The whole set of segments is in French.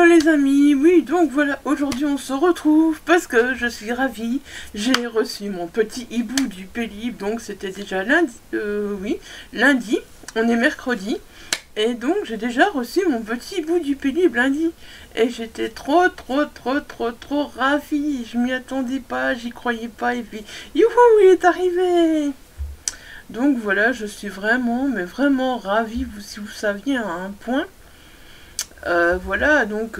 les amis, oui donc voilà, aujourd'hui on se retrouve parce que je suis ravie, j'ai reçu mon petit hibou du Pélib, donc c'était déjà lundi, lundi, on est mercredi, et donc j'ai déjà reçu mon petit hibou du Pélib lundi, et j'étais trop ravie, je m'y attendais pas, j'y croyais pas, et puis youhou, il est arrivé. Donc voilà, je suis vraiment, mais vraiment ravie, si vous saviez à un point. Voilà, donc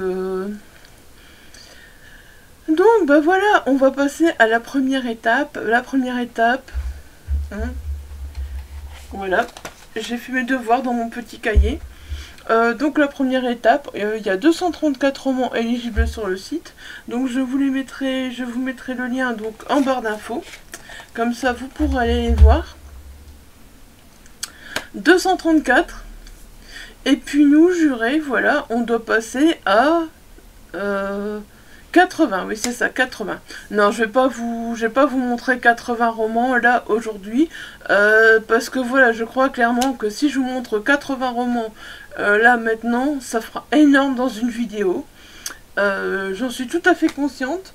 bah voilà, on va passer à la première étape. La première étape, voilà, j'ai fait mes devoirs dans mon petit cahier. Donc la première étape, il y a 234 romans éligibles sur le site. Donc je vous mettrai le lien donc en barre d'infos. Comme ça vous pourrez aller les voir. 234. Et puis nous, jurés, voilà, on doit passer à 80, oui c'est ça, 80. Non, je vais pas vous montrer 80 romans là aujourd'hui, parce que voilà, je crois clairement que si je vous montre 80 romans là maintenant, ça fera énorme dans une vidéo. J'en suis tout à fait consciente.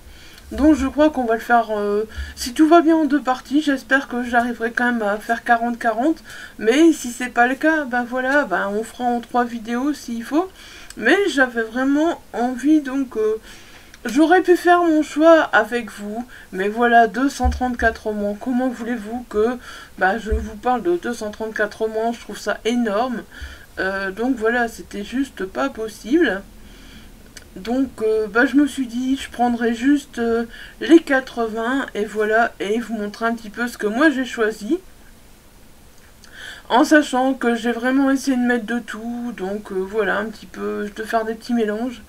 Donc je crois qu'on va le faire, si tout va bien en deux parties, j'espère que j'arriverai quand même à faire 40-40, mais si c'est pas le cas, ben voilà, ben on fera en 3 vidéos s'il faut, mais j'avais vraiment envie, donc j'aurais pu faire mon choix avec vous, mais voilà, 234 romans, comment voulez-vous que je vous parle de 234 romans, je trouve ça énorme, donc voilà, c'était juste pas possible. Donc je me suis dit je prendrai juste les 80 et voilà, et vous montrer un petit peu ce que moi j'ai choisi, en sachant que j'ai vraiment essayé de mettre de tout, donc voilà, un petit peu de faire des petits mélanges,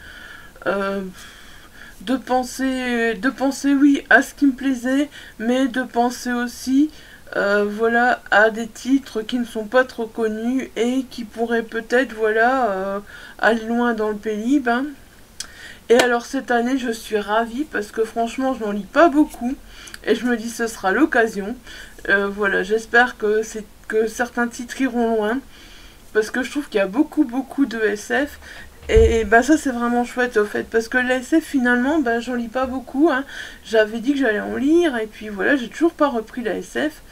de penser oui à ce qui me plaisait, mais de penser aussi voilà, à des titres qui ne sont pas trop connus et qui pourraient peut-être voilà aller loin dans le Pélib, hein. Et alors cette année je suis ravie parce que franchement je n'en lis pas beaucoup et je me dis ce sera l'occasion. Voilà, j'espère que certains titres iront loin parce que je trouve qu'il y a beaucoup de SF et ça c'est vraiment chouette au fait, parce que la SF finalement j'en lis pas beaucoup, hein. J'avais dit que j'allais en lire et puis voilà, j'ai toujours pas repris la SF.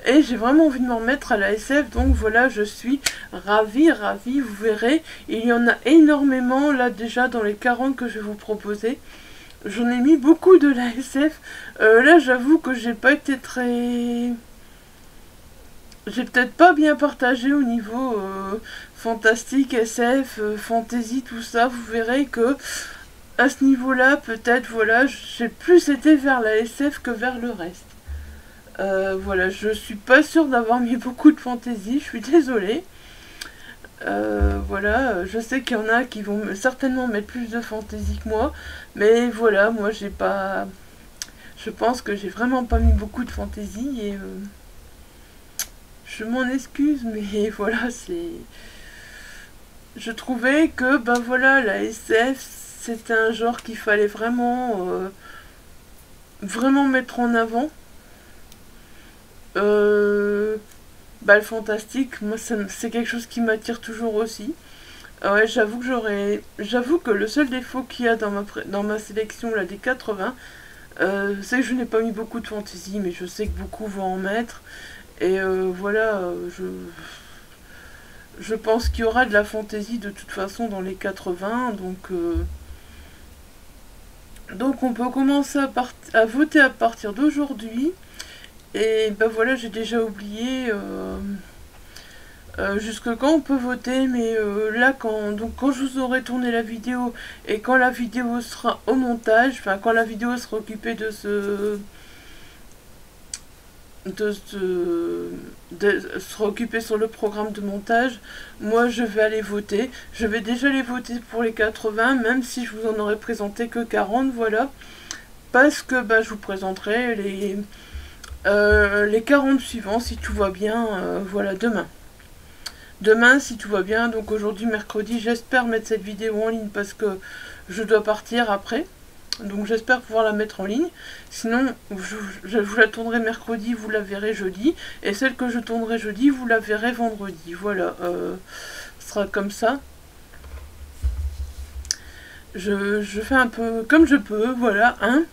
Et j'ai vraiment envie de m'en remettre à la SF, donc voilà, je suis ravie, vous verrez. Il y en a énormément, là déjà, dans les 40 que je vais vous proposer. J'en ai mis beaucoup de la SF. Là, j'avoue que j'ai pas été très... J'ai peut-être pas bien partagé au niveau fantastique, SF, fantasy, tout ça. Vous verrez que, à ce niveau-là, peut-être, voilà, j'ai plus été vers la SF que vers le reste. Voilà, je suis pas sûre d'avoir mis beaucoup de fantaisie, je suis désolée. Voilà, je sais qu'il y en a qui vont certainement mettre plus de fantaisie que moi, mais voilà, moi j'ai pas... Je pense que j'ai vraiment pas mis beaucoup de fantaisie et je m'en excuse, mais voilà, c'est... Je trouvais que, voilà, la SF, c'était un genre qu'il fallait vraiment, vraiment mettre en avant. Le fantastique, moi c'est quelque chose qui m'attire toujours aussi. Ouais, j'avoue que le seul défaut qu'il y a dans ma sélection là des 80, c'est que je n'ai pas mis beaucoup de fantasy, mais je sais que beaucoup vont en mettre. Et voilà, je pense qu'il y aura de la fantasy de toute façon dans les 80, donc on peut commencer à voter à partir d'aujourd'hui. Et voilà, j'ai déjà oublié jusque quand on peut voter, mais là quand je vous aurai tourné la vidéo et quand la vidéo sera au montage, enfin quand la vidéo sera occupée sera occupée sur le programme de montage, moi je vais aller voter. Je vais déjà les voter pour les 80, même si je vous en aurais présenté que 40, voilà, parce que je vous présenterai les 40 suivants si tout va bien, voilà, demain si tout va bien. Donc aujourd'hui mercredi, j'espère mettre cette vidéo en ligne parce que je dois partir après, donc j'espère pouvoir la mettre en ligne. Sinon je vous la tournerai mercredi, vous la verrez jeudi, et celle que je tournerai jeudi, vous la verrez vendredi. Voilà, ce sera comme ça. je fais un peu comme je peux, voilà, hein.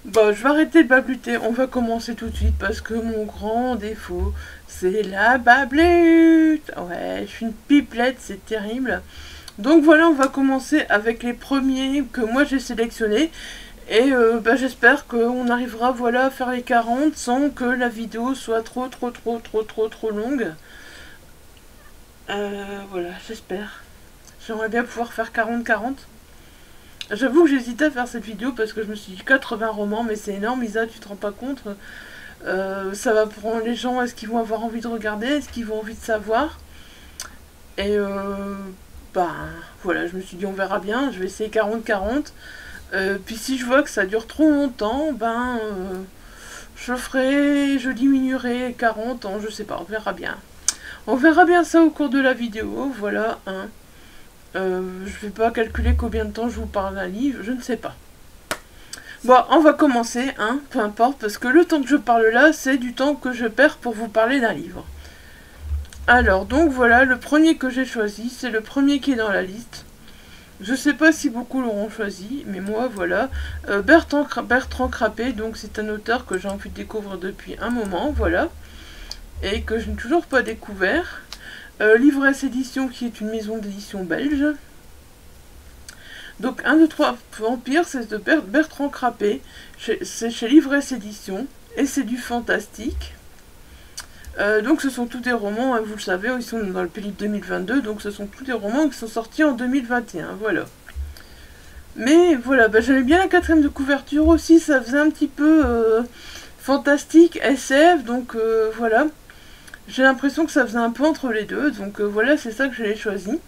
Bon, je vais arrêter de babluter, on va commencer tout de suite parce que mon grand défaut, c'est la bablute. Ouais, je suis une pipelette, c'est terrible. Donc voilà, on va commencer avec les premiers que moi j'ai sélectionnés. Et j'espère qu'on arrivera voilà, à faire les 40 sans que la vidéo soit trop longue. Voilà, j'espère. J'aimerais bien pouvoir faire 40-40. J'avoue que j'hésitais à faire cette vidéo parce que je me suis dit 80 romans, mais c'est énorme, Isa, tu te rends pas compte. Ça va prendre les gens, est-ce qu'ils vont avoir envie de regarder, est-ce qu'ils vont envie de savoir. Et voilà, je me suis dit on verra bien, je vais essayer 40-40. Puis si je vois que ça dure trop longtemps, je diminuerai 40 ans, je sais pas, on verra bien. On verra bien ça au cours de la vidéo, voilà, hein. Je vais pas calculer combien de temps je vous parle d'un livre, je ne sais pas. Bon, on va commencer, hein, peu importe, parce que le temps que je parle là, c'est du temps que je perds pour vous parler d'un livre. Alors, donc voilà, le premier que j'ai choisi, c'est le premier qui est dans la liste. Je sais pas si beaucoup l'auront choisi, mais moi, voilà. Bertrand Crapé, donc c'est un auteur que j'ai envie de découvrir depuis un moment, voilà. Et que je n'ai toujours pas découvert. Livresse Édition, qui est une maison d'édition belge. Donc, 1, 2, 3 Vampires, c'est de Bertrand Crapé. C'est chez Livresse Édition. Et c'est du fantastique. Donc ce sont tous des romans, hein, vous le savez, ils sont dans le Pélip 2022, donc ce sont tous des romans qui sont sortis en 2021, voilà. Mais voilà, j'aimais bien la 4ème de couverture aussi, ça faisait un petit peu fantastique, SF, donc voilà. J'ai l'impression que ça faisait un peu entre les deux, donc voilà, c'est ça que j'ai choisi.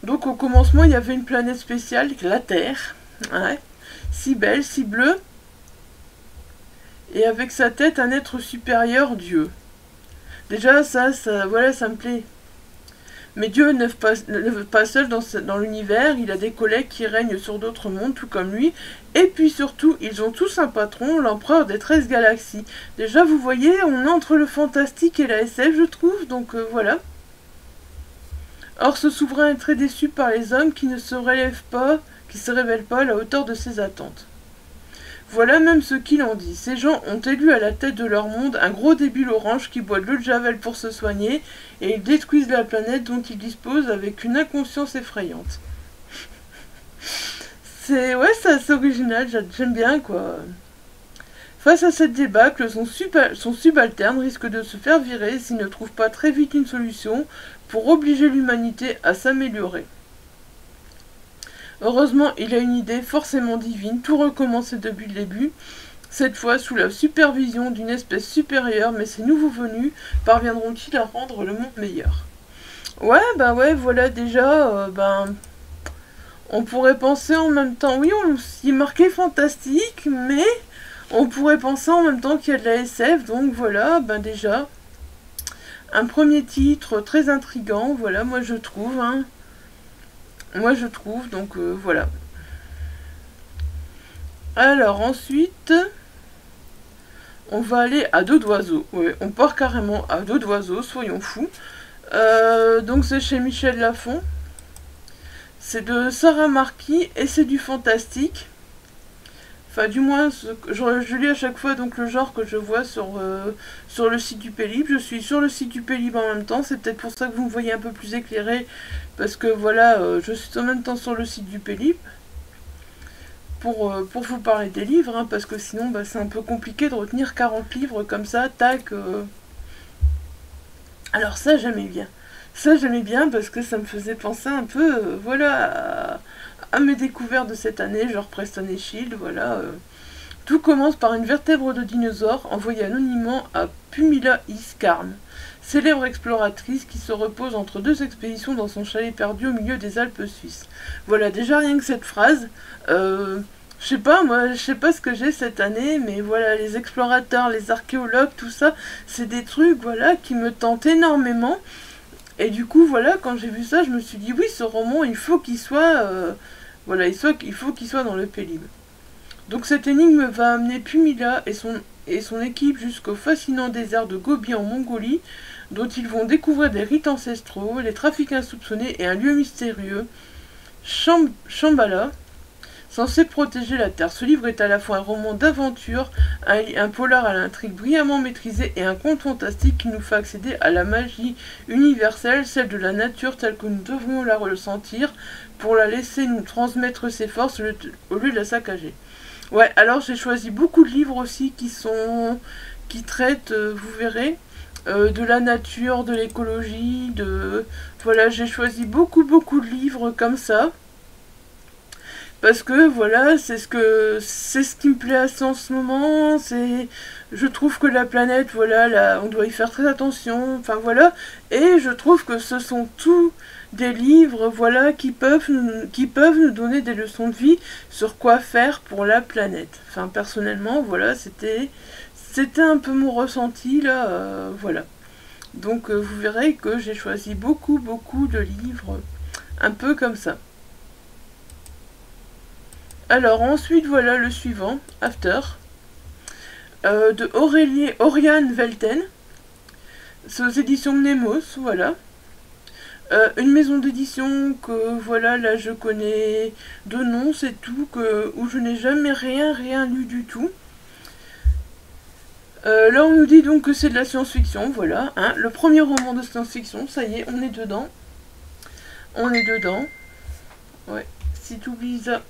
Donc au commencement, il y avait une planète spéciale, la Terre, ouais, si belle, si bleue. Et avec sa tête, un être supérieur, Dieu. Déjà, voilà, ça me plaît. Mais Dieu ne vit pas seul dans l'univers, il a des collègues qui règnent sur d'autres mondes, tout comme lui. Et puis surtout, ils ont tous un patron, l'empereur des 13 galaxies. Déjà, vous voyez, on est entre le fantastique et la SF, je trouve, donc voilà. Or, ce souverain est très déçu par les hommes qui ne se révèlent pas à la hauteur de ses attentes. Voilà même ce qu'il en dit. Ces gens ont élu à la tête de leur monde un gros débile orange qui boit de l'eau de javel pour se soigner, et ils détruisent la planète dont ils disposent avec une inconscience effrayante. C'est original, j'aime bien quoi. Face à cette débâcle, son subalterne risque de se faire virer s'il ne trouve pas très vite une solution pour obliger l'humanité à s'améliorer. Heureusement, il a une idée forcément divine, tout recommencer depuis le début, cette fois sous la supervision d'une espèce supérieure, mais ces nouveaux venus parviendront-ils à rendre le monde meilleur? Ouais, voilà, déjà, on pourrait penser en même temps, oui, il est marqué fantastique, mais on pourrait penser en même temps qu'il y a de la SF, donc voilà, déjà, un premier titre très intriguant, voilà, moi je trouve, hein. Moi je trouve, donc voilà. Alors ensuite, on va aller à Dos d'Oiseau. Ouais, on part carrément à Dos d'Oiseau, soyons fous. Donc c'est chez Michel Lafon. C'est de Sarah Marquis et c'est du fantastique. Enfin du moins, je lis à chaque fois donc le genre que je vois sur le site du Pélib. Je suis sur le site du Pélib en même temps, c'est peut-être pour ça que vous me voyez un peu plus éclairé. Parce que voilà, je suis en même temps sur le site du Pélib. Pour vous parler des livres, hein, parce que sinon c'est un peu compliqué de retenir 40 livres comme ça, tac. Alors ça j'aimais bien. Ça j'aimais bien parce que ça me faisait penser un peu, voilà, à mes découvertes de cette année, genre Preston et Shield, voilà. Tout commence par une vertèbre de dinosaure envoyée anonymement à Pumila Iskarn, célèbre exploratrice qui se repose entre 2 expéditions dans son chalet perdu au milieu des Alpes suisses. Voilà, déjà rien que cette phrase, je sais pas, moi, je sais pas ce que j'ai cette année, mais voilà, les explorateurs, les archéologues, tout ça, c'est des trucs, voilà, qui me tentent énormément. Et du coup, voilà, quand j'ai vu ça, je me suis dit, oui, ce roman, il faut qu'il soit, voilà, il faut qu'il soit dans le Pélib. Donc cette énigme va amener Pumila et son et son équipe jusqu'au fascinant désert de Gobi en Mongolie, dont ils vont découvrir des rites ancestraux, les trafics insoupçonnés et un lieu mystérieux, Shambhala, censé protéger la Terre. Ce livre est à la fois un roman d'aventure, un polar à l'intrigue brillamment maîtrisée et un conte fantastique qui nous fait accéder à la magie universelle, celle de la nature telle que nous devrions la ressentir, pour la laisser nous transmettre ses forces au lieu de la saccager. Ouais, alors j'ai choisi beaucoup de livres aussi qui traitent, vous verrez, de la nature, de l'écologie, voilà, j'ai choisi beaucoup de livres comme ça. Parce que voilà, c'est ce qui me plaît assez en ce moment. Je trouve que la planète, voilà, là, on doit y faire très attention. Enfin voilà, et je trouve que ce sont tous des livres, voilà, qui peuvent nous donner des leçons de vie sur quoi faire pour la planète. Enfin personnellement, voilà, c'était un peu mon ressenti là, voilà. Donc vous verrez que j'ai choisi beaucoup de livres, un peu comme ça. Alors ensuite voilà le suivant, After, de Oriane Velten, c'est aux éditions Mnemos, voilà. Une maison d'édition que voilà, là je connais de nom, c'est tout, où je n'ai jamais rien lu du tout. Là on nous dit donc que c'est de la science-fiction, voilà, hein, le premier roman de science-fiction, ça y est, on est dedans. On est dedans. Ouais, si tu oublies ça...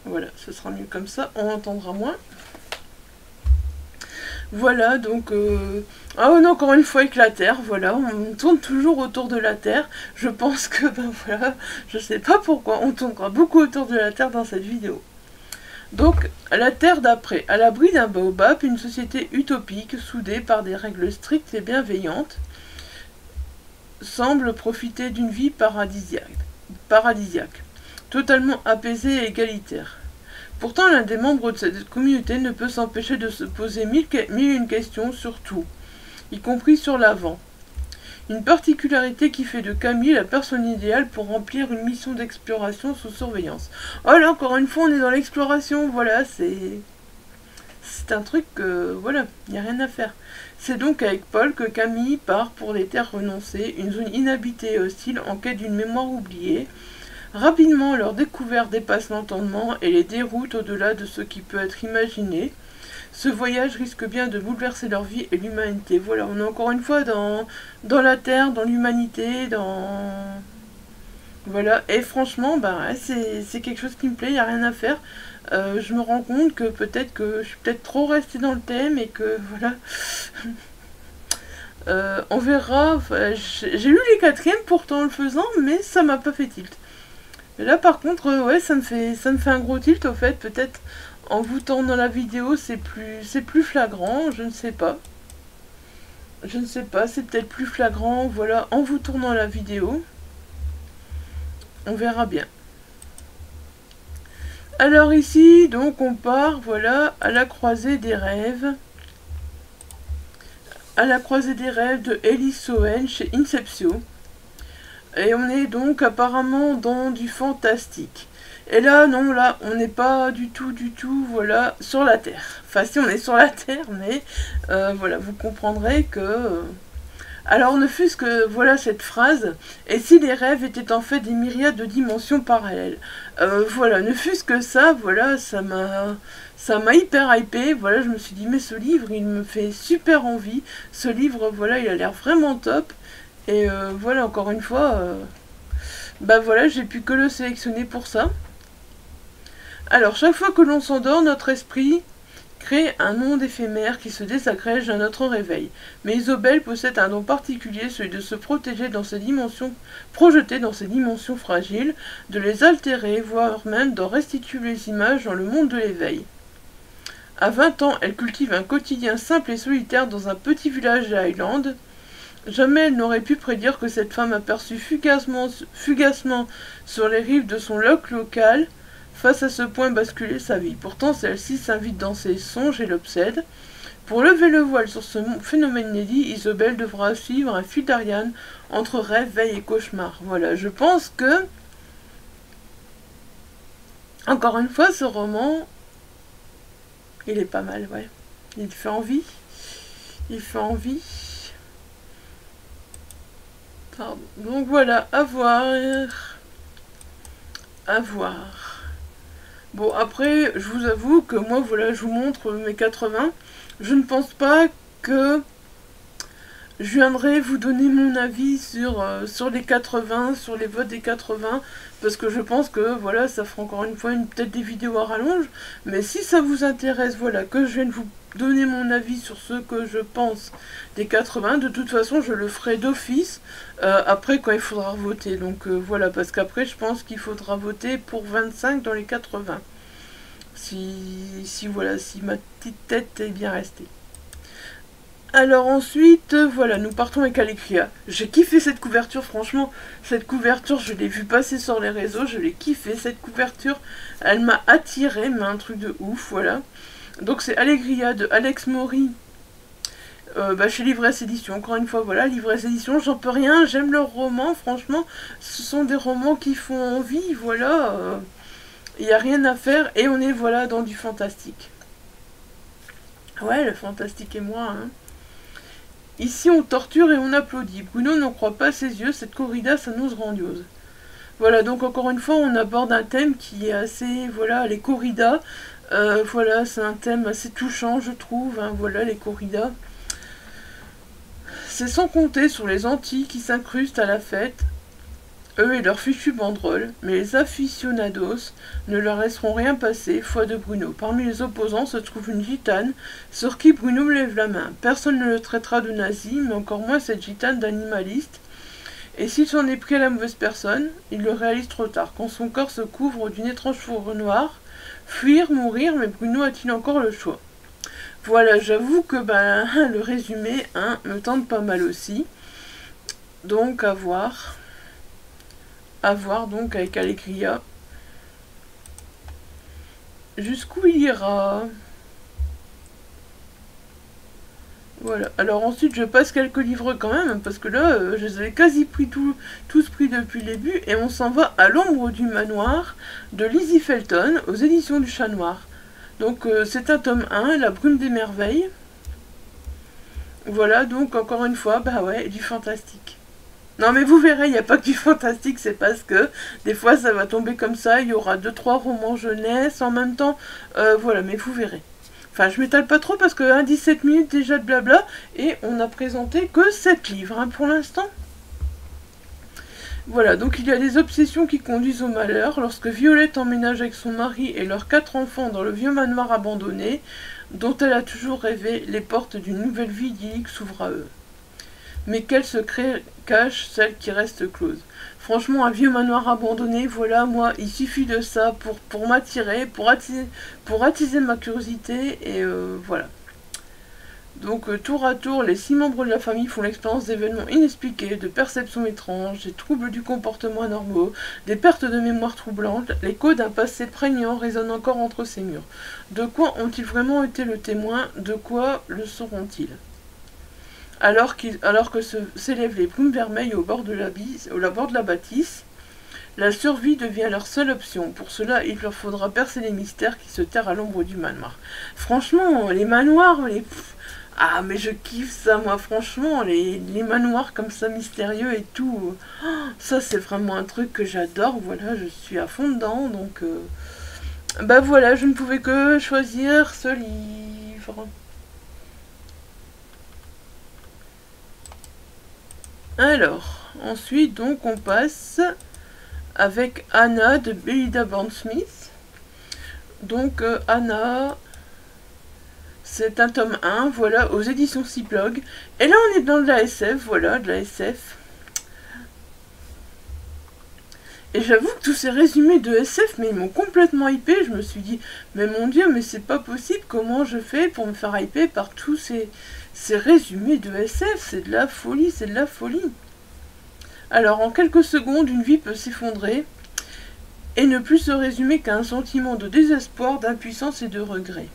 Voilà, ce sera mieux comme ça, on entendra moins. Voilà, donc... Ah, on est encore une fois avec la Terre, voilà, on tourne toujours autour de la Terre. Je pense que, ben voilà, je sais pas pourquoi, on tournera beaucoup autour de la Terre dans cette vidéo. Donc, la Terre d'après, à l'abri d'un baobab, une société utopique, soudée par des règles strictes et bienveillantes, semble profiter d'une vie paradisiaque, totalement apaisée et égalitaire. Pourtant, l'un des membres de cette communauté ne peut s'empêcher de se poser mille et une questions sur tout, y compris sur l'avant. Une particularité qui fait de Camille la personne idéale pour remplir une mission d'exploration sous surveillance. Oh là, encore une fois, on est dans l'exploration, voilà, c'est un truc que, voilà, il n'y a rien à faire. C'est donc avec Paul que Camille part pour les terres renoncées, une zone inhabitée et hostile en quête d'une mémoire oubliée. Rapidement, leur découverte dépasse l'entendement et les déroute au-delà de ce qui peut être imaginé. Ce voyage risque bien de bouleverser leur vie et l'humanité. Voilà, on est encore une fois dans la Terre, dans l'humanité, dans... Voilà, et franchement, bah, c'est quelque chose qui me plaît, il n'y a rien à faire. Je me rends compte que peut-être que je suis peut-être trop restée dans le thème et que, voilà... on verra, j'ai lu les quatrièmes pourtant en le faisant, mais ça m'a pas fait tilt. Mais là par contre, ouais, ça me fait un gros tilt au fait, peut-être en vous tournant la vidéo c'est plus flagrant, je ne sais pas. Je ne sais pas, c'est peut-être plus flagrant, voilà, en vous tournant la vidéo. On verra bien. Alors ici, donc on part, voilà, à la croisée des rêves. À la croisée des rêves de Elise Sohen chez Inceptio. Et on est donc apparemment dans du fantastique. Et là, non, là, on n'est pas du tout, voilà, sur la Terre. Enfin, si, on est sur la Terre, mais voilà, vous comprendrez que... Alors, ne fût-ce que, voilà, cette phrase, et si les rêves étaient en fait des myriades de dimensions parallèles. Voilà, ne fût-ce que ça, voilà, ça m'a hyper hypé, voilà, je me suis dit, mais ce livre, il me fait super envie. Ce livre, voilà, il a l'air vraiment top. Et voilà, encore une fois, bah voilà, j'ai pu que le sélectionner pour ça. Alors, chaque fois que l'on s'endort, notre esprit crée un monde éphémère qui se désagrège à notre réveil. Mais Isobel possède un don particulier, celui de se protéger dans ces dimensions, projeter dans ces dimensions fragiles, de les altérer, voire même d'en restituer les images dans le monde de l'éveil. À 20 ans, elle cultive un quotidien simple et solitaire dans un petit village de Highland. Jamais elle n'aurait pu prédire que cette femme aperçue fugacement sur les rives de son lac local, face à ce point basculer sa vie. Pourtant, celle-ci s'invite dans ses songes et l'obsède. Pour lever le voile sur ce phénomène inédit, Isobel devra suivre un fil d'Ariane entre rêve, veille et cauchemar. Voilà, je pense que, encore une fois, ce roman Il est pas mal, ouais. Il fait envie. Il fait envie. Pardon. Donc voilà, à voir. À voir. Bon, après, je vous avoue que moi, voilà, je vous montre mes 80. Je ne pense pas que je viendrai vous donner mon avis sur les 80, sur les votes des 80, parce que je pense que, voilà, ça fera encore une fois peut-être des vidéos à rallonge, mais si ça vous intéresse, voilà, que je vienne vous donner mon avis sur ce que je pense des 80, de toute façon, je le ferai d'office, après quand il faudra voter, donc voilà, parce qu'après, je pense qu'il faudra voter pour 25 dans les 80, voilà, si ma petite tête est bien restée. Alors ensuite, voilà, nous partons avec Allegria. J'ai kiffé cette couverture, franchement, cette couverture, je l'ai vue passer sur les réseaux, je l'ai kiffé, cette couverture, elle m'a attirée, mais un truc de ouf, voilà. Donc c'est Allegria de Alex Mori, chez Livresse Édition, encore une fois, voilà, Livresse Édition, j'en peux rien, j'aime leurs romans, franchement, ce sont des romans qui font envie, voilà, il n'y a rien à faire, et on est, voilà, dans du fantastique. Ouais, le fantastique et moi, hein. Ici, on torture et on applaudit. Bruno n'en croit pas ses yeux, cette corrida s'annonce grandiose. Voilà, donc encore une fois, on aborde un thème qui est assez... Voilà, les corridas. Voilà, c'est un thème assez touchant, je trouve. Hein, voilà, les corridas. C'est sans compter sur les Antilles qui s'incrustent à la fête, eux et leurs fichus banderoles, mais les aficionados ne leur laisseront rien passer, foi de Bruno. Parmi les opposants se trouve une gitane, sur qui Bruno lève la main. Personne ne le traitera de nazi, mais encore moins cette gitane d'animaliste. Et s'il s'en est pris à la mauvaise personne, il le réalise trop tard, quand son corps se couvre d'une étrange fourrure noire. Fuir, mourir, mais Bruno a-t-il encore le choix? Voilà, j'avoue que le résumé me tente pas mal aussi. Donc à voir. À voir donc avec Allegria. Jusqu'où il ira. Voilà. Alors ensuite je passe quelques livres quand même, parce que là je les avais quasi tous pris depuis le début, et on s'en va à l'ombre du manoir de Lizzie Felton aux éditions du Chat Noir. Donc c'est un tome 1, La Brume des Merveilles. Voilà, donc encore une fois, ouais, du fantastique. Non mais vous verrez, il n'y a pas que du fantastique, c'est parce que des fois ça va tomber comme ça, il y aura 2-3 romans jeunesse en même temps, voilà, mais vous verrez. Enfin, je m'étale pas trop parce que 17 minutes déjà de blabla, et on n'a présenté que 7 livres pour l'instant. Voilà, donc il y a des obsessions qui conduisent au malheur lorsque Violette emménage avec son mari et leurs 4 enfants dans le vieux manoir abandonné, dont elle a toujours rêvé, les portes d'une nouvelle vie idyllique s'ouvrent à eux. Mais quel secret cache celle qui reste close? Franchement, un vieux manoir abandonné, voilà, moi, il suffit de ça pour m'attirer, pour attiser ma curiosité, et voilà. Donc, tour à tour, les 6 membres de la famille font l'expérience d'événements inexpliqués, de perceptions étranges, des troubles du comportement anormaux, des pertes de mémoire troublantes. L'écho d'un passé prégnant résonne encore entre ces murs. De quoi ont-ils vraiment été le témoin? De quoi le seront-ils? Alors que s'élèvent les plumes vermeilles au bord de la bâtisse, la survie devient leur seule option. Pour cela, il leur faudra percer les mystères qui se terrent à l'ombre du manoir. Franchement, les manoirs, ah, mais je kiffe ça, moi, franchement, les manoirs comme ça, mystérieux et tout. Ça, c'est vraiment un truc que j'adore, voilà, je suis à fond dedans, donc... voilà, je ne pouvais que choisir ce livre. Alors, ensuite, donc, on passe avec Anna de Belinda Baird-Smith. Donc, Anna, c'est un tome 1, voilà, aux éditions Cyplog. Et là, on est dans de la SF, voilà, de la SF. Et j'avoue que tous ces résumés de SF, mais ils m'ont complètement hypé. Je me suis dit, mais mon Dieu, mais c'est pas possible, comment je fais pour me faire hyper par tous ces résumés de SF? C'est de la folie, c'est de la folie. Alors, en quelques secondes, une vie peut s'effondrer et ne plus se résumer qu'à un sentiment de désespoir, d'impuissance et de regret.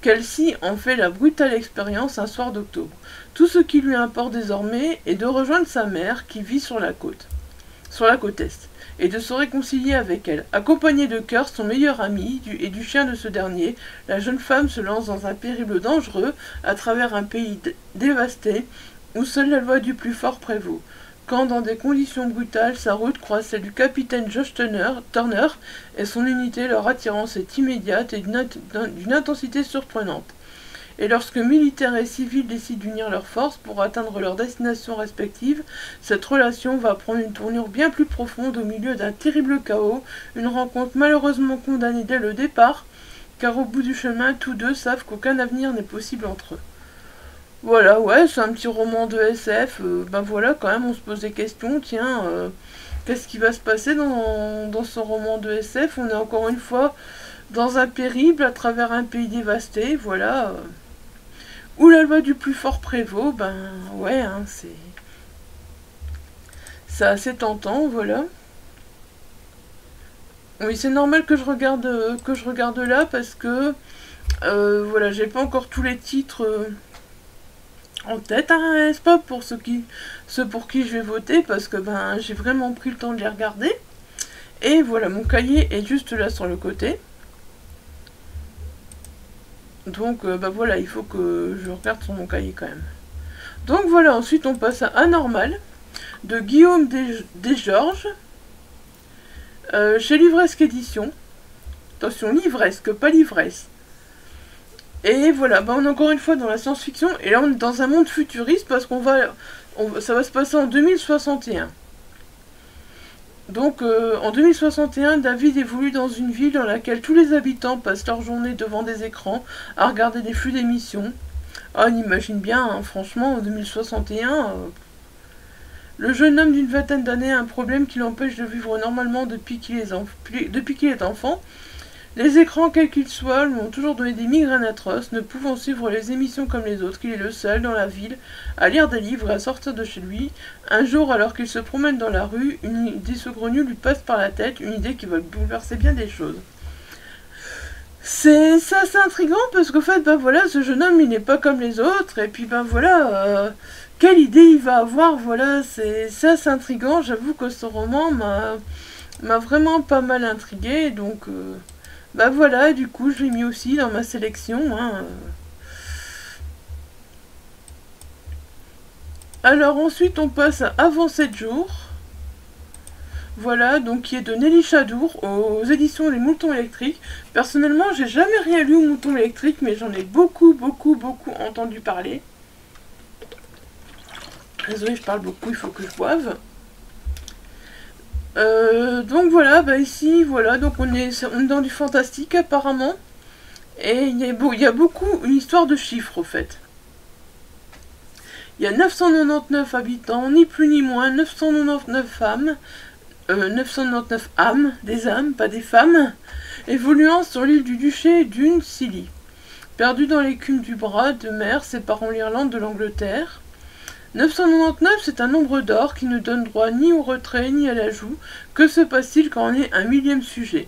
Kelsey en fait la brutale expérience un soir d'octobre. Tout ce qui lui importe désormais est de rejoindre sa mère qui vit sur la côte est. et de se réconcilier avec elle. Accompagnée de Kurt, son meilleur ami, et du chien de ce dernier, la jeune femme se lance dans un périple dangereux à travers un pays dévasté où seule la loi du plus fort prévaut. Quand, dans des conditions brutales, sa route croise celle du capitaine Josh Turner et son unité, leur attirance est immédiate et d'une intensité surprenante. Et lorsque militaires et civils décident d'unir leurs forces pour atteindre leurs destinations respectives, cette relation va prendre une tournure bien plus profonde au milieu d'un terrible chaos, une rencontre malheureusement condamnée dès le départ, car au bout du chemin, tous deux savent qu'aucun avenir n'est possible entre eux. Voilà, ouais, c'est un petit roman de SF, ben voilà, quand même, on se pose des questions, tiens, qu'est-ce qui va se passer dans ce roman de SF? On est encore une fois dans un périple à travers un pays dévasté, voilà, où la loi du plus fort prévaut, ben ouais, hein, c'est assez tentant, voilà. Oui, c'est normal que je regarde là, parce que, voilà, j'ai pas encore tous les titres... en tête, hein, n'est-ce pas, pour ceux pour qui je vais voter, parce que ben j'ai vraiment pris le temps de les regarder. Et voilà, mon cahier est juste là sur le côté. Donc ben voilà, il faut que je regarde sur mon cahier quand même. Donc voilà, ensuite on passe à Anormal, de Guillaume Desgeorges, chez Livresque Édition. Attention, livresque, pas l'ivresse. Et voilà, bah on est encore une fois dans la science-fiction, et là on est dans un monde futuriste parce ça va se passer en 2061. Donc en 2061, David évolue dans une ville dans laquelle tous les habitants passent leur journée devant des écrans à regarder des flux d'émissions. Ah, on imagine bien, hein, franchement, en 2061, le jeune homme d'une vingtaine d'années a un problème qui l'empêche de vivre normalement depuis qu'il est enfant. Les écrans, quels qu'ils soient, lui ont toujours donné des migraines atroces, ne pouvant suivre les émissions comme les autres, qu'il est le seul dans la ville à lire des livres et à sortir de chez lui. Un jour, alors qu'il se promène dans la rue, une idée saugrenue lui passe par la tête, une idée qui va bouleverser bien des choses. C'est assez intriguant parce qu'au fait, ben voilà, ce jeune homme, il n'est pas comme les autres, et puis ben voilà, quelle idée il va avoir, voilà, c'est assez intriguant. J'avoue que ce roman m'a vraiment pas mal intrigué, donc... bah voilà, du coup, je l'ai mis aussi dans ma sélection. Hein. Alors ensuite, on passe à Avant 7 jours. Voilà, donc qui est de Nelly Chadour aux éditions Les Moutons Électriques. Personnellement, j'ai jamais rien lu aux Moutons Électriques, mais j'en ai beaucoup entendu parler. Désolée, je parle beaucoup, il faut que je boive. Donc voilà, bah ici, voilà, donc on est dans du fantastique apparemment. Et il y a beaucoup une histoire de chiffres au fait. Il y a 999 habitants, ni plus ni moins, 999 femmes, 999 âmes, des âmes, pas des femmes, évoluant sur l'île du duché d'une Scilly. Perdu dans l'écume du bras de mer séparant l'Irlande de l'Angleterre. 999, c'est un nombre d'or qui ne donne droit ni au retrait ni à l'ajout. Que se passe-t-il quand on est un millième sujet?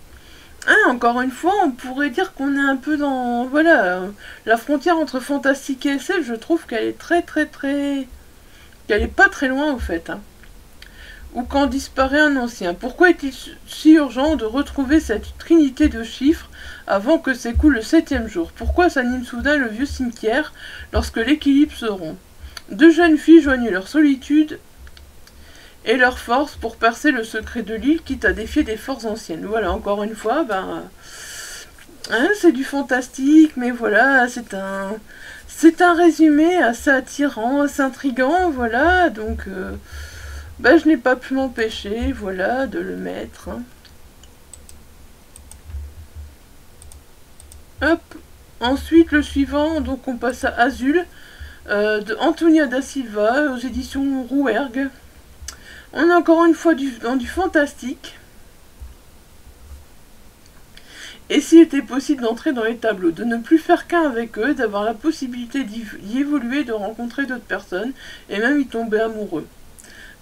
Hein, encore une fois, on pourrait dire qu'on est un peu dans... Voilà, la frontière entre fantastique et SF, je trouve qu'elle est qu'elle est pas très loin, au fait. Hein. Ou quand disparaît un ancien. Pourquoi est-il si urgent de retrouver cette trinité de chiffres avant que s'écoule le 7e jour? Pourquoi s'anime soudain le vieux cimetière lorsque l'équilibre se rompt? Deux jeunes filles joignent leur solitude et leur force pour percer le secret de l'île, quitte à défier des forces anciennes. Voilà, encore une fois, ben, hein, c'est du fantastique, mais voilà, c'est un résumé assez attirant, assez intriguant, voilà, donc, ben, je n'ai pas pu m'empêcher, voilà, de le mettre. Hein. Hop, ensuite, le suivant, donc on passe à Azul, de Antonia da Silva, aux éditions Rouergue. On est encore une fois dans du fantastique. Et s'il était possible d'entrer dans les tableaux, de ne plus faire qu'un avec eux, d'avoir la possibilité d'y évoluer, de rencontrer d'autres personnes, et même y tomber amoureux.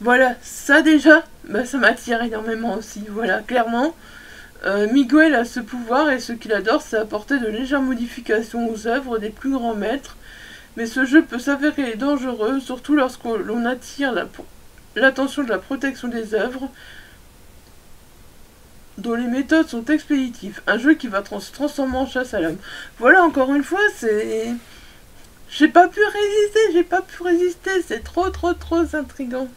Voilà, ça déjà, bah, ça m'attire énormément aussi, voilà, clairement. Miguel a ce pouvoir, et ce qu'il adore, c'est apporter de légères modifications aux œuvres des plus grands maîtres, mais ce jeu peut s'avérer dangereux, surtout lorsque l'on attire l'attention de la protection des œuvres, dont les méthodes sont expéditives. Un jeu qui va se transformer en chasse à l'homme. Voilà, encore une fois, c'est... J'ai pas pu résister, c'est trop intriguant.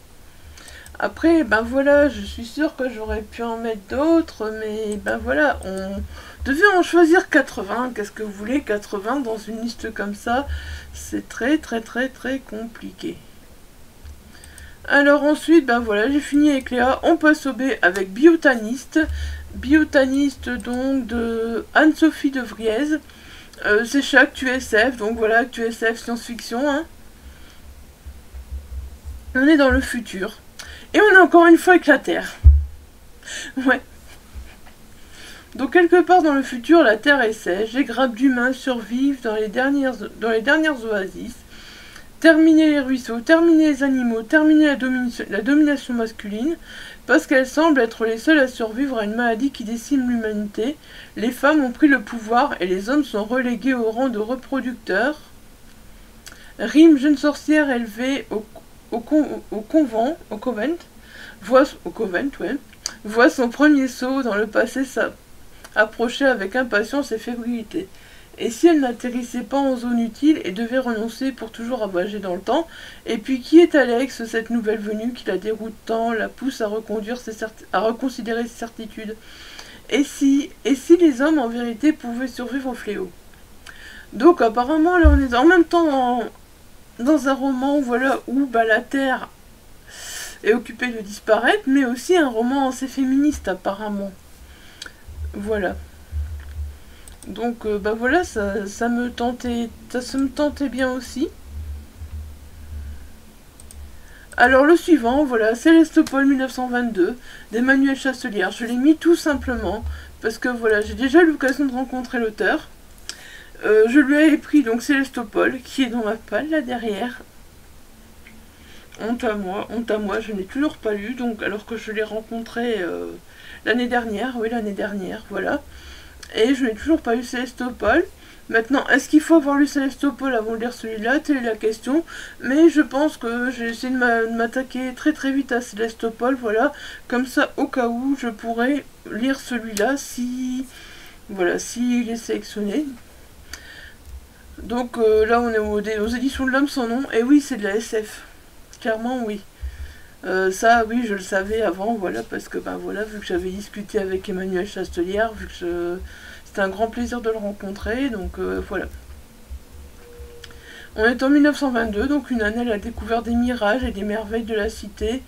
Après, ben voilà, je suis sûre que j'aurais pu en mettre d'autres, mais ben voilà, on devait en choisir 80. Qu'est-ce que vous voulez, 80 dans une liste comme ça? C'est très compliqué. Alors ensuite, ben voilà, j'ai fini avec Léa. On passe au B avec Biotaniste. Biotaniste donc de Anne-Sophie de Vriez. C'est chez ActuSF, donc voilà, ActuSF science-fiction. Hein. On est dans le futur. Et on est encore une fois avec la Terre. Ouais. Donc quelque part dans le futur, la Terre est sèche. Les grappes d'humains survivent dans les dernières oasis. Terminer les ruisseaux, terminer les animaux, terminer la domination masculine, parce qu'elles semblent être les seules à survivre à une maladie qui décime l'humanité. Les femmes ont pris le pouvoir et les hommes sont relégués au rang de reproducteurs. Rime, jeune sorcière élevée au convent, voit son premier saut dans le passé approcher avec impatience et fébrilité. Et si elle n'atterrissait pas en zone utile et devait renoncer pour toujours à voyager dans le temps? Et puis qui est Alex, cette nouvelle venue qui la déroute tant, la pousse à reconsidérer ses certitudes? Et si les hommes en vérité pouvaient survivre au fléau? Donc apparemment là on est en même temps dans un roman voilà, où bah, la Terre est occupée de disparaître, mais aussi un roman assez féministe apparemment. Voilà. Donc bah voilà, ça me tentait bien aussi. Alors le suivant, voilà, Célestopol 1922 d'Emmanuel Chastelière. Je l'ai mis tout simplement parce que voilà, j'ai déjà eu l'occasion de rencontrer l'auteur. Je lui ai pris donc Célestopol qui est dans ma palle là derrière. Honte à moi, je n'ai toujours pas lu, donc alors que je l'ai rencontré l'année dernière, voilà. Et je n'ai toujours pas lu Célestopol. Maintenant, est-ce qu'il faut avoir lu Célestopol avant de lire celui-là? Telle est la question. Mais je pense que j'ai essayé de m'attaquer très vite à Célestopol, voilà. Comme ça, au cas où, je pourrais lire celui-là si... Voilà, s'il est sélectionné. Donc là, on est aux éditions de l'Homme sans nom. Et oui, c'est de la SF. Clairement, oui. Ça, oui, je le savais avant, voilà, parce que, ben voilà, vu que j'avais discuté avec Emmanuel Chastelière, vu que c'était un grand plaisir de le rencontrer, donc voilà. On est en 1922, donc une année à la découverte des mirages et des merveilles de la cité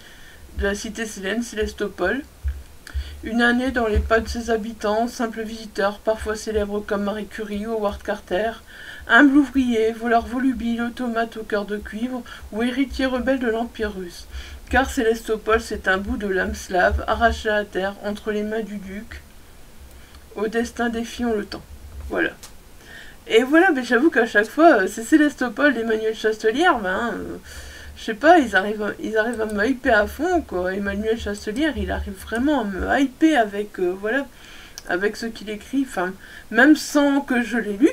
Célène, Célestopol. Une année dans les pas de ses habitants, simples visiteurs, parfois célèbres comme Marie Curie ou Howard Carter, humble ouvrier, voleur volubile, automate au cœur de cuivre ou héritier rebelle de l'Empire russe. Car Célestopol, c'est un bout de l'âme slave, arraché à terre entre les mains du duc, au destin défiant le temps. Voilà. Et voilà, mais j'avoue qu'à chaque fois, c'est Célestopol d'Emmanuel Chastelière, je sais pas, ils arrivent à me hyper à fond, quoi. Emmanuel Chastelière, il arrive vraiment à me hyper avec, voilà, avec ce qu'il écrit, enfin, même sans que je l'ai lu,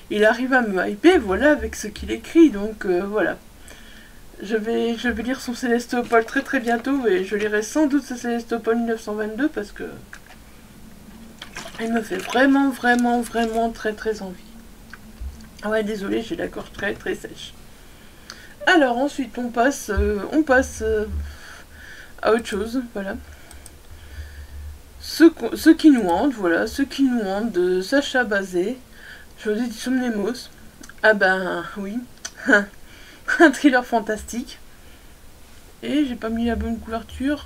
il arrive à me hyper, voilà, avec ce qu'il écrit, donc voilà. Je vais lire son Célestopol très bientôt et je lirai sans doute ce Célestopol 1922 parce que il me fait vraiment très envie. Ah ouais, désolé, j'ai la gorge très sèche. Alors ensuite on passe à autre chose, voilà. Ce qui nous hante, voilà, ce qui nous hante de Sacha Bazet, je vous ai dit Somnemos. Ah ben oui. Un thriller fantastique. Et j'ai pas mis la bonne couverture.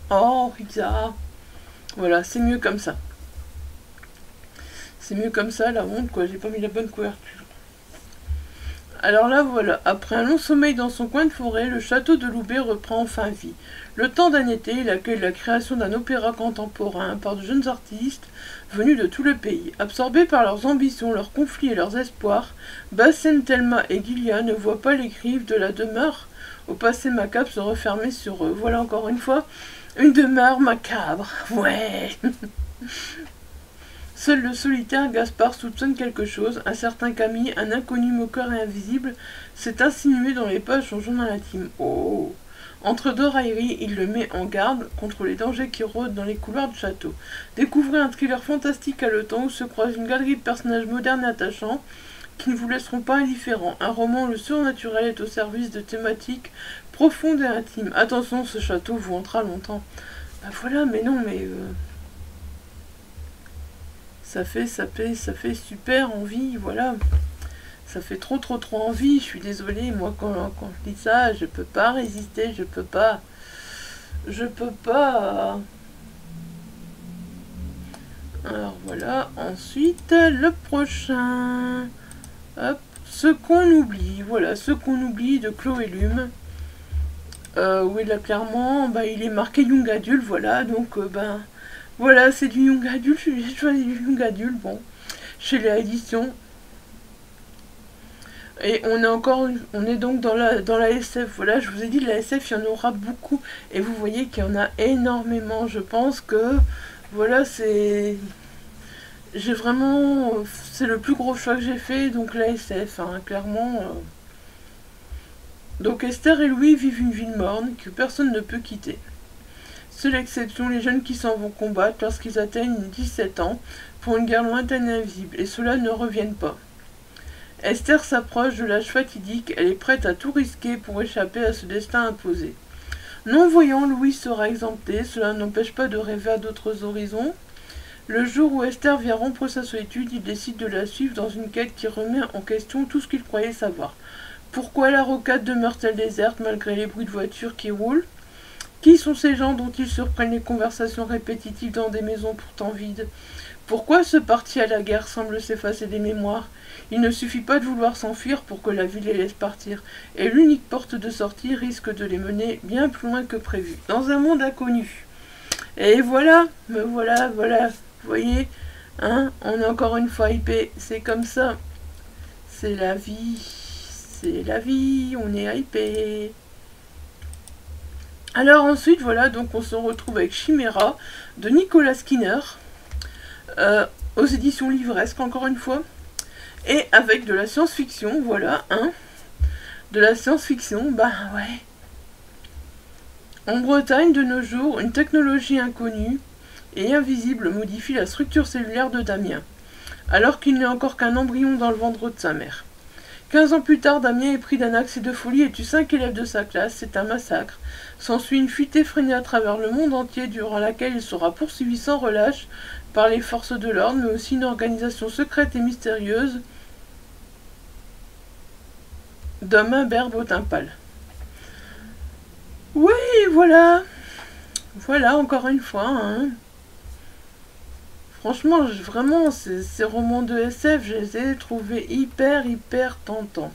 Oh, bizarre. Voilà, c'est mieux comme ça. C'est mieux comme ça, la honte, quoi. J'ai pas mis la bonne couverture. Alors là, voilà. Après un long sommeil dans son coin de forêt, le château de Loubet reprend enfin vie. Le temps d'un été, il accueille la création d'un opéra contemporain par de jeunes artistes venus de tout le pays. Absorbés par leurs ambitions, leurs conflits et leurs espoirs, Bassem, Thelma et Gilia ne voient pas les griffes de la demeure au passé macabre se refermer sur eux. Voilà encore une fois, une demeure macabre. Ouais. Seul le solitaire Gaspard soupçonne quelque chose. Un certain Camille, un inconnu moqueur et invisible, s'est insinué dans les pages de son journal intime. Oh. Entre deux railleries, il le met en garde contre les dangers qui rôdent dans les couloirs du château. Découvrez un thriller fantastique haletant où se croise une galerie de personnages modernes et attachants qui ne vous laisseront pas indifférents. Un roman où le surnaturel est au service de thématiques profondes et intimes. Attention, ce château vous hantera longtemps. Bah voilà, mais non, mais... Ça fait super envie, voilà. Ça fait trop envie, je suis désolée, moi quand je dis ça, je peux pas résister, je peux pas. Alors voilà, ensuite, le prochain. Hop, Ce qu'on oublie, voilà, Ce qu'on oublie de Chloé Lume. Oui, là, clairement, bah, il est marqué Young Adult, voilà, donc, voilà, c'est du Young Adult, j'ai choisi du Young Adult, bon, chez les éditions. Et on est donc dans la SF. Voilà, je vous ai dit, la SF, il y en aura beaucoup. Et vous voyez qu'il y en a énormément. Je pense que, voilà, c'est le plus gros choix que j'ai fait, donc la SF, hein, clairement. Donc Esther et Louis vivent une vie morne que personne ne peut quitter. Seule exception, les jeunes qui s'en vont combattre lorsqu'ils atteignent 17 ans pour une guerre lointaine et invisible. Et ceux-là ne reviennent pas. Esther s'approche de l'âge fatidique, elle est prête à tout risquer pour échapper à ce destin imposé. Non-voyant, Louis sera exempté, cela n'empêche pas de rêver à d'autres horizons. Le jour où Esther vient rompre sa solitude, il décide de la suivre dans une quête qui remet en question tout ce qu'il croyait savoir. Pourquoi la rocade demeure-t-elle déserte malgré les bruits de voitures qui roulent? Qui sont ces gens dont ils surprennent les conversations répétitives dans des maisons pourtant vides? Pourquoi ce parti à la guerre semble s'effacer des mémoires? Il ne suffit pas de vouloir s'enfuir pour que la vie les laisse partir, et l'unique porte de sortie risque de les mener bien plus loin que prévu, dans un monde inconnu. Et voilà, me voilà, vous voyez, hein, on est encore une fois hypé, c'est comme ça, c'est la vie, on est hypé. Alors ensuite, voilà, donc on se retrouve avec Chimera, de Nicolas Skinner, aux éditions livresques, encore une fois. Et avec de la science-fiction, voilà, hein. De la science-fiction, bah ouais. En Bretagne, de nos jours, une technologie inconnue et invisible modifie la structure cellulaire de Damien, alors qu'il n'est encore qu'un embryon dans le ventre de sa mère. 15 ans plus tard, Damien est pris d'un accès de folie et tue 5 élèves de sa classe, c'est un massacre. S'ensuit une fuite effrénée à travers le monde entier, durant laquelle il sera poursuivi sans relâche par les forces de l'ordre, mais aussi une organisation secrète et mystérieuse d'hommes imberbes au teint pâle. Oui, voilà. Voilà, encore une fois, hein. Franchement, vraiment, ces romans de SF, je les ai trouvés hyper tentants.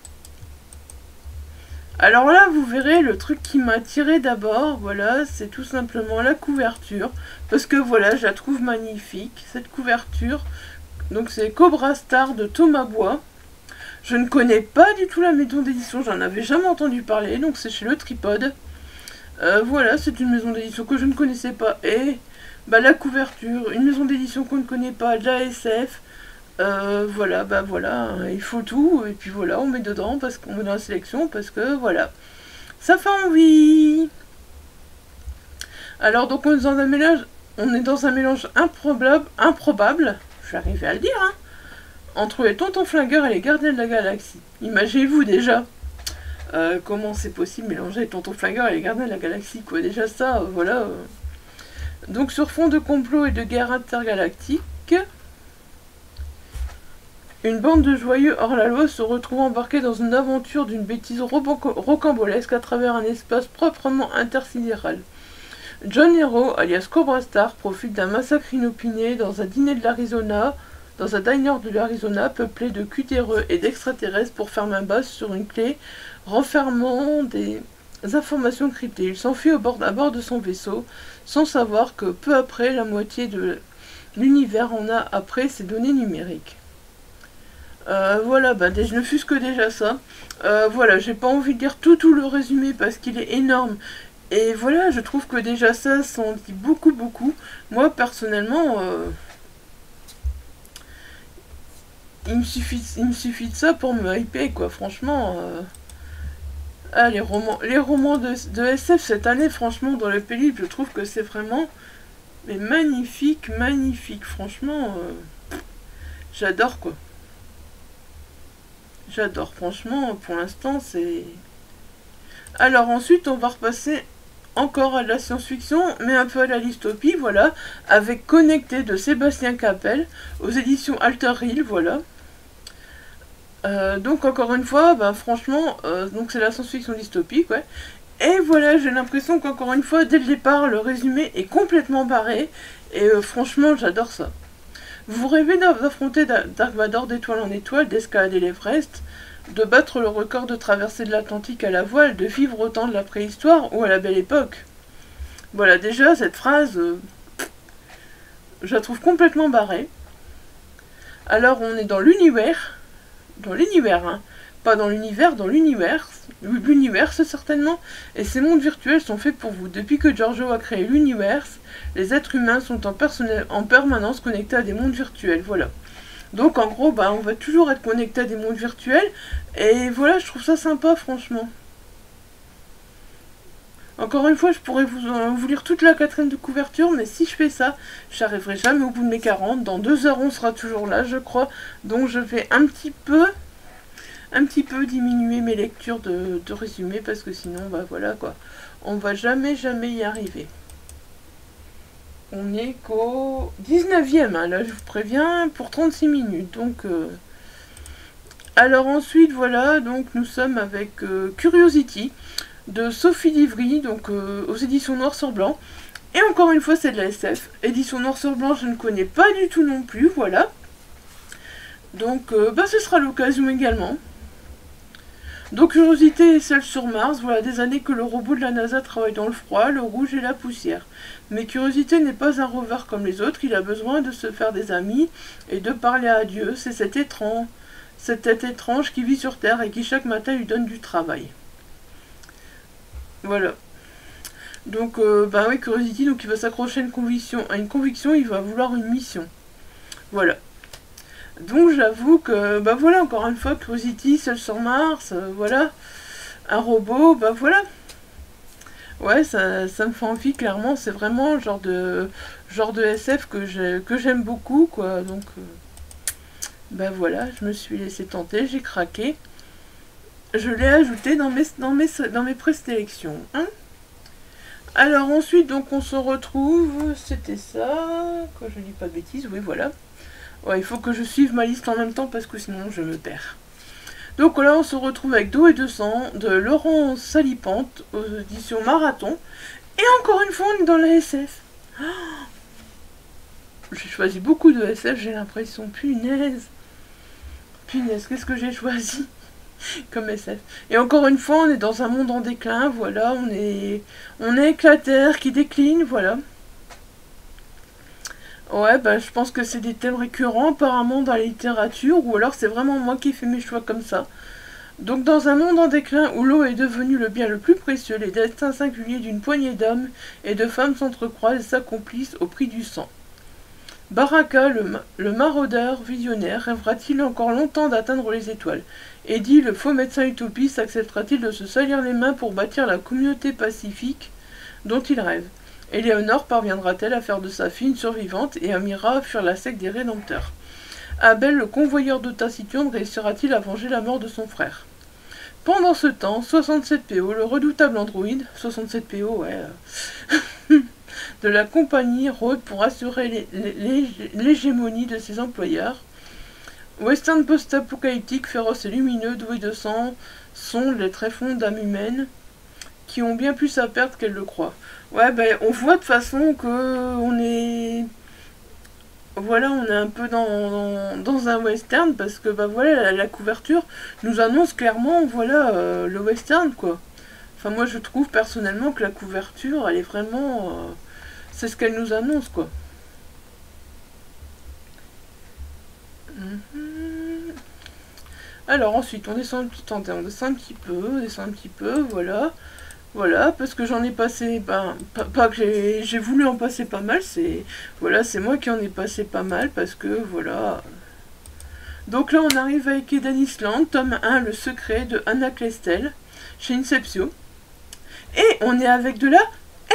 Alors là, vous verrez, le truc qui m'a attiré d'abord, voilà, c'est tout simplement la couverture. Parce que voilà, je la trouve magnifique, cette couverture. Donc c'est Cobra Star de Thomas Bois. Je ne connais pas du tout la maison d'édition, j'en avais jamais entendu parler, donc c'est chez Le Tripode. Voilà, c'est une maison d'édition que je ne connaissais pas. Et bah, la couverture, une maison d'édition qu'on ne connaît pas, de la SF. Voilà, bah voilà, il faut tout. Et puis voilà, on met dedans, parce qu'on met dans la sélection, parce que voilà, ça fait envie. Alors donc on est dans un mélange improbable, je vais arriver à le dire, hein, entre les Tontons Flingueurs et les Gardiens de la Galaxie. Imaginez-vous déjà comment c'est possible mélanger les Tontons Flingueurs et les Gardiens de la Galaxie, quoi. Déjà ça, voilà. Donc sur fond de complot et de guerre intergalactique, une bande de joyeux hors-la-loi se retrouve embarquée dans une aventure d'une bêtise rocambolesque à travers un espace proprement intersidéral. John Hero, alias Cobra Star, profite d'un massacre inopiné dans un diner de l'Arizona, dans un diner de l'Arizona peuplé de cutéreux et d'extraterrestres pour faire main basse sur une clé renfermant des informations cryptées. Il s'enfuit à bord de son vaisseau, sans savoir que peu après, la moitié de l'univers en a après ses données numériques. Voilà, bah, ne fût-ce que déjà ça. Voilà, j'ai pas envie de dire tout le résumé parce qu'il est énorme. Et voilà, je trouve que déjà ça s'en dit beaucoup. Moi, personnellement, il me suffit de ça pour me hyper, quoi. Franchement, Ah, les romans de SF cette année, franchement, dans le pays, je trouve que c'est vraiment mais magnifique, magnifique. Franchement, j'adore quoi. J'adore, franchement, pour l'instant, c'est... Alors ensuite, on va repasser encore à de la science-fiction, mais un peu à la dystopie, voilà, avec Connecté de Sébastien Capel, aux éditions Alter Hill, voilà. Donc encore une fois, bah, franchement, donc c'est la science-fiction dystopique, ouais. Et voilà, j'ai l'impression qu'encore une fois, dès le départ, le résumé est complètement barré, et franchement, j'adore ça. Vous rêvez d'affronter Dark Vador d'étoile en étoile, d'escalader l'Everest, de battre le record de traversée de l'Atlantique à la voile, de vivre au temps de la préhistoire ou à la belle époque. Voilà, déjà, cette phrase, je la trouve complètement barrée. Alors, on est dans l'univers, hein, pas dans l'univers, dans l'univers certainement, et ces mondes virtuels sont faits pour vous. Depuis que Giorgio a créé l'univers, les êtres humains sont en permanence connectés à des mondes virtuels, voilà. Donc en gros, bah, on va toujours être connecté à des mondes virtuels, et voilà, je trouve ça sympa, franchement. Encore une fois, je pourrais vous lire toute la quatrième de couverture, mais si je fais ça, j'arriverai jamais au bout de mes 40. Dans 2 heures, on sera toujours là, je crois. Donc je vais un petit peu diminuer mes lectures de résumé, parce que sinon, bah voilà quoi. On va jamais y arriver. On est qu'au 19e, hein, là je vous préviens, pour 36 minutes. Donc, alors ensuite, voilà, donc nous sommes avec Curiosity de Sophie Divry, donc aux éditions Noir sur Blanc. Et encore une fois, c'est de la SF. Édition Noir sur Blanc, je ne connais pas du tout non plus, voilà. Donc, bah, ce sera l'occasion également. Donc, Curiosité est celle sur Mars. Voilà des années que le robot de la NASA travaille dans le froid, le rouge et la poussière. Mais Curiosité n'est pas un rover comme les autres. Il a besoin de se faire des amis et de parler à Dieu. C'est cet être étrange qui vit sur Terre et qui chaque matin lui donne du travail. Voilà. Donc, bah oui, Curiosity, donc il va s'accrocher à une conviction, il va vouloir une mission. Voilà. Donc j'avoue que, bah voilà, encore une fois, Curiosity, seul sur Mars, voilà. Un robot, bah voilà. Ouais, ça me fait envie, clairement, c'est vraiment le genre de SF que j'aime beaucoup, quoi. Donc, bah voilà, je me suis laissé tenter, j'ai craqué. Je l'ai ajouté dans mes présélections, hein. Alors ensuite, donc on se retrouve, c'était ça, que je dis pas de bêtises, oui voilà. Ouais, il faut que je suive ma liste en même temps parce que sinon je me perds. Donc là, on se retrouve avec Do et 200 de Laurent Salipante aux éditions Marathon. Et encore une fois, on est dans la SF. Oh, j'ai choisi beaucoup de SF, j'ai l'impression, punaise. Punaise, qu'est-ce que j'ai choisi comme SF. Et encore une fois, on est dans un monde en déclin, voilà, on est avec la Terre qui décline, voilà. Ouais, bah je pense que c'est des thèmes récurrents apparemment dans la littérature, ou alors c'est vraiment moi qui fais mes choix comme ça. Donc dans un monde en déclin où l'eau est devenue le bien le plus précieux, les destins singuliers d'une poignée d'hommes et de femmes s'entrecroisent et s'accomplissent au prix du sang. Baraka, le maraudeur visionnaire, rêvera-t-il encore longtemps d'atteindre les étoiles? Eddie, le faux médecin utopiste, acceptera-t-il de se salir les mains pour bâtir la communauté pacifique dont il rêve? Éléonore parviendra-t-elle à faire de sa fille une survivante et Amira fuir la secte des Rédempteurs? Abel, le convoyeur de Taciturne, réussira-t-il à venger la mort de son frère? Pendant ce temps, 67PO, le redoutable androïde, 67PO, ouais, de la compagnie rôde pour assurer l'hégémonie de ses employeurs. Western post-apocalyptique, féroce et lumineux, doué de sang, sont les tréfonds d'âme humaine qui ont bien plus à perdre qu'elles le croient. Ouais, ben on voit de façon que on est... Voilà, on est un peu dans un western parce que bah voilà, la couverture nous annonce clairement, voilà, le western, quoi. Enfin, moi je trouve personnellement que la couverture, elle est vraiment... c'est ce qu'elle nous annonce, quoi. Alors ensuite, on descend un petit peu, voilà. Voilà, parce que j'en ai passé, ben, pas que j'ai voulu en passer pas mal, voilà, c'est moi qui en ai passé pas mal, parce que, voilà. Donc là, on arrive avec Eden Island, tome 1, Le secret de Anna Klestel. chez Inceptio. Et on est avec de la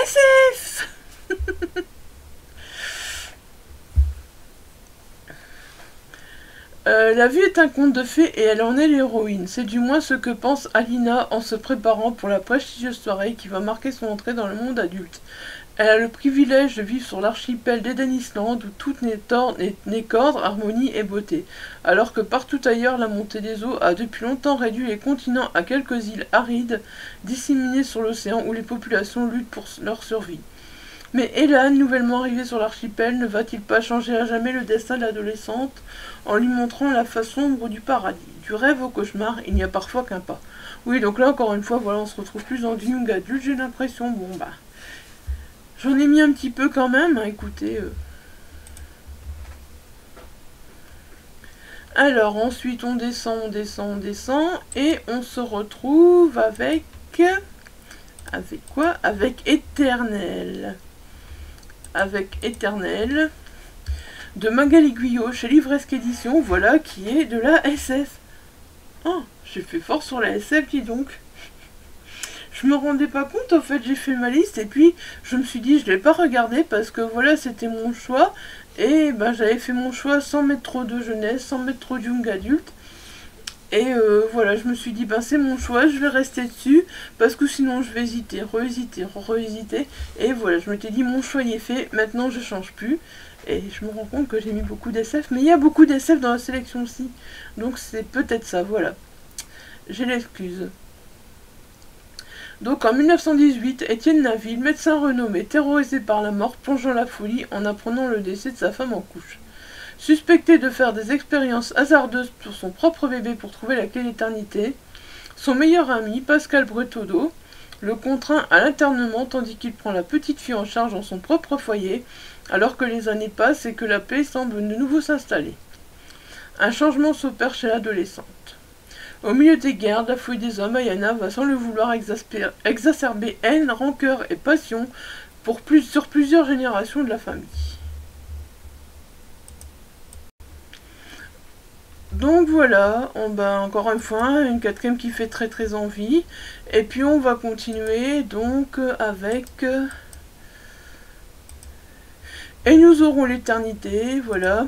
SF. La vie est un conte de fées et elle en est l'héroïne. C'est du moins ce que pense Alina en se préparant pour la prestigieuse soirée qui va marquer son entrée dans le monde adulte. Elle a le privilège de vivre sur l'archipel d'Eden Island où tout n'est qu'ordre, harmonie et beauté, alors que partout ailleurs la montée des eaux a depuis longtemps réduit les continents à quelques îles arides disséminées sur l'océan où les populations luttent pour leur survie. Mais Elan, nouvellement arrivé sur l'archipel, ne va-t-il pas changer à jamais le destin de l'adolescente en lui montrant la face sombre du paradis? Du rêve au cauchemar, il n'y a parfois qu'un pas. Oui, donc là, encore une fois, voilà, on se retrouve plus dans du young adulte, j'ai l'impression. Bon, bah... J'en ai mis un petit peu quand même, hein, écoutez. Alors, ensuite, on descend, et on se retrouve avec... Avec quoi? Avec Éternel. Avec Éternel de Magali Guyot chez Livresque Édition, voilà, qui est de la SF. Oh, j'ai fait fort sur la SF, dis donc. Je me rendais pas compte, en fait, j'ai fait ma liste, et puis je me suis dit, je l'ai pas regardé, parce que voilà, c'était mon choix, et ben j'avais fait mon choix sans mettre trop de jeunesse, sans mettre trop de young adulte, et voilà, je me suis dit, ben c'est mon choix, je vais rester dessus, parce que sinon je vais hésiter, re-hésiter, et voilà, je m'étais dit, mon choix y est fait, maintenant je change plus, et je me rends compte que j'ai mis beaucoup d'SF, mais il y a beaucoup d'SF dans la sélection aussi, donc c'est peut-être ça, voilà, j'ai l'excuse. Donc en 1918, Étienne Naville, médecin renommé, terrorisé par la mort, plonge dans la folie en apprenant le décès de sa femme en couche. Suspecté de faire des expériences hasardeuses sur son propre bébé pour trouver la clé d'éternité, son meilleur ami, Pascal Bretodeau, le contraint à l'internement tandis qu'il prend la petite fille en charge dans son propre foyer, alors que les années passent et que la paix semble de nouveau s'installer. Un changement s'opère chez l'adolescente. Au milieu des guerres, de la fouille des hommes, Ayana va sans le vouloir exacerber haine, rancœur et passion sur plusieurs générations de la famille. Donc voilà, encore une fois, une quatrième qui fait très très envie. Et puis on va continuer donc avec... Et nous aurons l'éternité, voilà,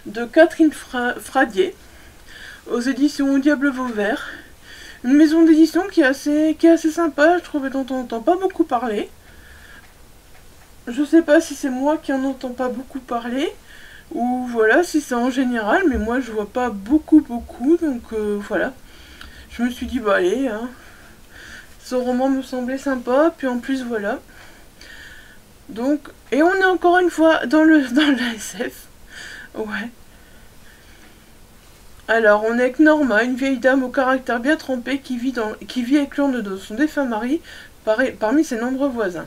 de Catherine Fradier, aux éditions Diable Vauvert. Une maison d'édition qui est assez sympa, je trouve, dont on n'entend pas beaucoup parler. Je sais pas si c'est moi qui en entends pas beaucoup parler, ou voilà, si c'est en général, mais moi je vois pas beaucoup, donc voilà. Je me suis dit, bah allez, hein. Ce roman me semblait sympa, puis en plus voilà. Donc, et on est encore une fois dans la SF. Ouais. Alors, on est avec Norma, une vieille dame au caractère bien trempé qui vit avec l'urne de son défunt mari parmi ses nombreux voisins.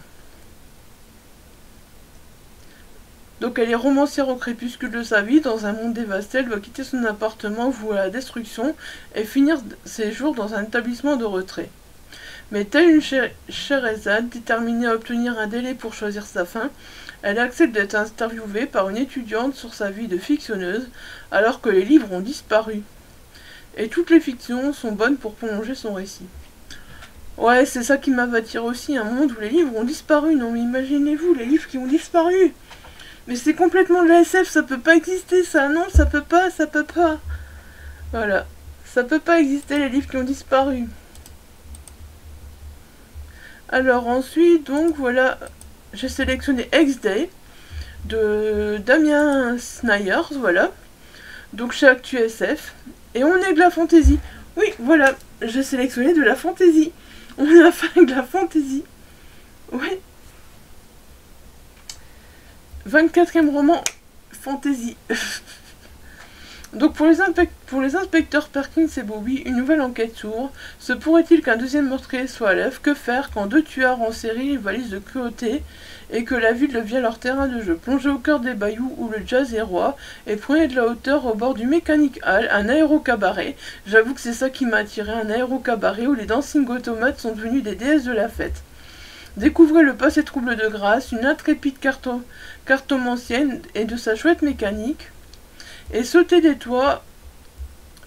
Donc elle est romancière au crépuscule de sa vie, dans un monde dévasté, elle doit quitter son appartement voué à la destruction et finir ses jours dans un établissement de retrait. Mais telle une Scheherazade, déterminée à obtenir un délai pour choisir sa fin, elle accepte d'être interviewée par une étudiante sur sa vie de fictionneuse, alors que les livres ont disparu. Et toutes les fictions sont bonnes pour prolonger son récit. Ouais, c'est ça qui m'a attiré aussi, un monde où les livres ont disparu. Non mais imaginez-vous, les livres qui ont disparu. Mais c'est complètement de la SF, ça peut pas exister ça, non, ça peut pas. Voilà, ça peut pas exister les livres qui ont disparu. Alors ensuite, donc voilà, j'ai sélectionné X-Day de Damien Snyers, voilà. Donc chez Actu SF. Et on est de la fantaisie. Oui, voilà, j'ai sélectionné de la fantaisie. On a fait de la fantaisie. Ouais. 24e roman fantaisie. Donc pour les inspecteurs Perkins et Bobby, une nouvelle enquête s'ouvre. Se pourrait-il qu'un deuxième meurtrier soit à l'œuvre? Que faire quand deux tueurs en série valise de cruauté et que la ville devient leur terrain de jeu? Plongez au cœur des bayous où le jazz est roi et prenez de la hauteur au bord du Mechanic Hall, un aéro-cabaret. J'avoue que c'est ça qui m'a attiré, un aéro-cabaret où les dancing automates sont devenus des déesses de la fête. Découvrez le passé trouble de Grâce, une intrépide cartomancienne et de sa chouette mécanique. Et sautez des toits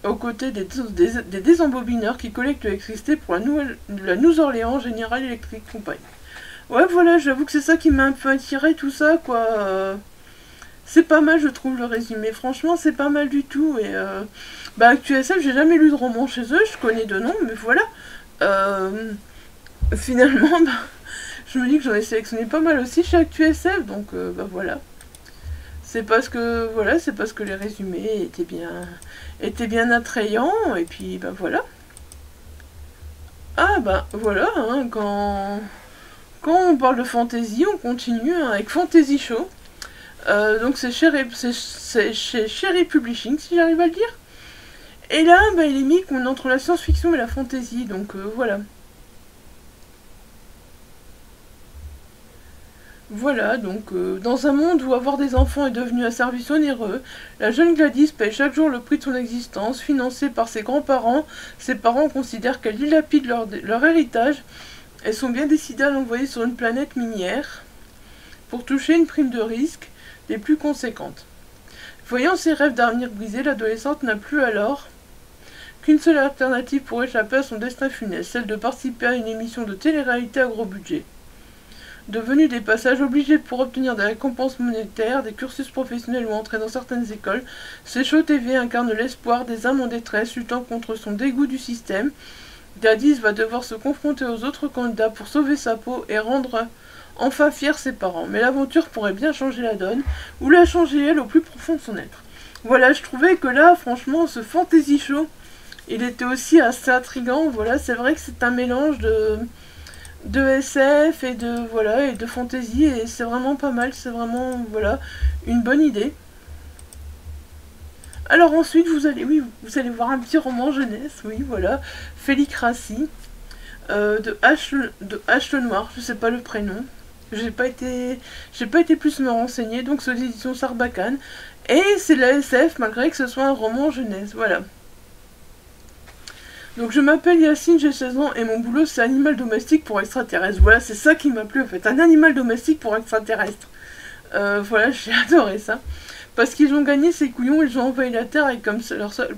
aux côtés des désembobineurs qui collectent l'électricité pour la Nouvelle-Orléans General Electric Company. Ouais, voilà, j'avoue que c'est ça qui m'a un peu attiré, tout ça, quoi. C'est pas mal, je trouve, le résumé. Franchement, c'est pas mal du tout. Et bah, ActuSF, j'ai jamais lu de roman chez eux, je connais deux noms, mais voilà. Finalement, bah, je me dis que j'en ai sélectionné pas mal aussi chez ActuSF, donc bah voilà. C'est parce que voilà, c'est parce que les résumés étaient bien attrayants, et puis bah voilà. Ah bah voilà, hein, quand on parle de fantasy, on continue hein, avec Fantasy Show. Donc c'est chez Cherry Publishing, si j'arrive à le dire. Et là, bah, il est mis qu'on est entre la science-fiction et la fantasy, donc voilà. Voilà, donc dans un monde où avoir des enfants est devenu un service onéreux, la jeune Gladys paye chaque jour le prix de son existence, financée par ses grands-parents. Ses parents considèrent qu'elle dilapide leur héritage et sont bien décidés à l'envoyer sur une planète minière pour toucher une prime de risque des plus conséquentes. Voyant ses rêves d'avenir brisés, l'adolescente n'a plus alors qu'une seule alternative pour échapper à son destin funeste, celle de participer à une émission de télé-réalité à gros budget. Devenus des passages obligés pour obtenir des récompenses monétaires, des cursus professionnels ou entrer dans certaines écoles, ces shows TV incarnent l'espoir des âmes en détresse luttant contre son dégoût du système. Gladys va devoir se confronter aux autres candidats pour sauver sa peau et rendre enfin fiers ses parents. Mais l'aventure pourrait bien changer la donne, ou la changer elle au plus profond de son être. Voilà, je trouvais que là, franchement, ce fantasy show, il était aussi assez intriguant. Voilà, c'est vrai que c'est un mélange de SF et de fantasy, et c'est vraiment pas mal, c'est vraiment voilà une bonne idée. Alors ensuite vous allez voir un petit roman jeunesse, oui voilà, Félicratie de H Lenoir, je sais pas le prénom, j'ai pas été plus me renseigner, donc c'est l'édition Sarbacane, et c'est de la SF malgré que ce soit un roman jeunesse, voilà. Donc je m'appelle Yacine, j'ai 16 ans et mon boulot c'est animal domestique pour extraterrestres. Voilà, c'est ça qui m'a plu en fait, un animal domestique pour extraterrestres. Voilà, j'ai adoré ça. Parce qu'ils ont gagné ces couillons, ils ont envahi la Terre et comme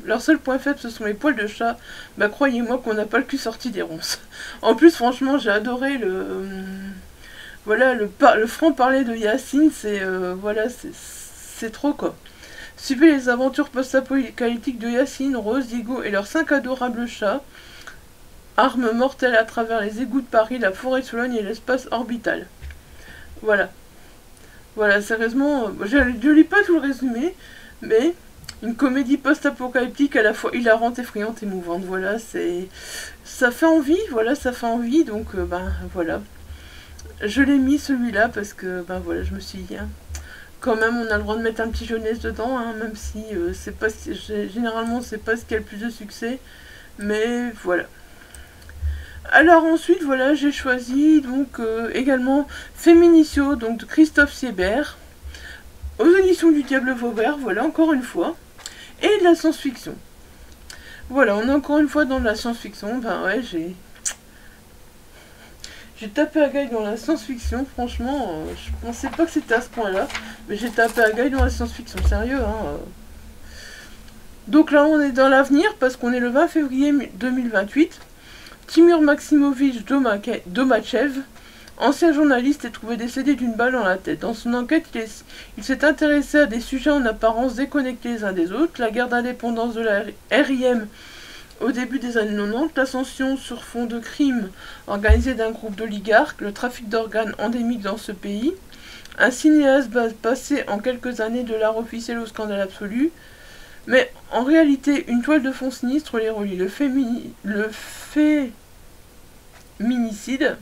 leur seul point faible ce sont les poils de chat, bah croyez-moi qu'on n'a pas le cul sorti des ronces. En plus franchement j'ai adoré voilà, le franc-parler de Yacine, voilà, c'est trop quoi. Suivez les aventures post-apocalyptiques de Yacine, Rose, Diego et leurs 5 adorables chats. Armes mortelles à travers les égouts de Paris, la forêt de Sologne et l'espace orbital. Voilà. Voilà, sérieusement, je lis pas tout le résumé, mais une comédie post-apocalyptique à la fois hilarante, effrayante et émouvante. Voilà, ça fait envie, voilà, ça fait envie, donc ben voilà. Je l'ai mis celui-là parce que ben voilà, je me suis dit, hein, quand même on a le droit de mettre un petit jeunesse dedans, hein, même si c'est pas généralement c'est pas ce qui a le plus de succès, mais voilà. Alors ensuite voilà, j'ai choisi donc également Féminicio, donc de Christophe Siebert, aux éditions du Diable Vauvert, voilà encore une fois, et de la science-fiction. Voilà, on est encore une fois dans de la science-fiction, ben ouais, j'ai tapé à gaille dans la science-fiction, franchement, je pensais pas que c'était à ce point-là, mais j'ai tapé à gaille dans la science-fiction, sérieux, hein. Donc là, on est dans l'avenir, parce qu'on est le 20 février 2028. Timur Maximovitch Domachev, ancien journaliste, est trouvé décédé d'une balle dans la tête. Dans son enquête, il s'est intéressé à des sujets en apparence déconnectés les uns des autres, la guerre d'indépendance de la RIM au début des années 90, l'ascension sur fond de crimes organisés d'un groupe d'oligarques, le trafic d'organes endémique dans ce pays, un cinéaste passé en quelques années de l'art officiel au scandale absolu, mais en réalité une toile de fond sinistre les relie. Le féminicide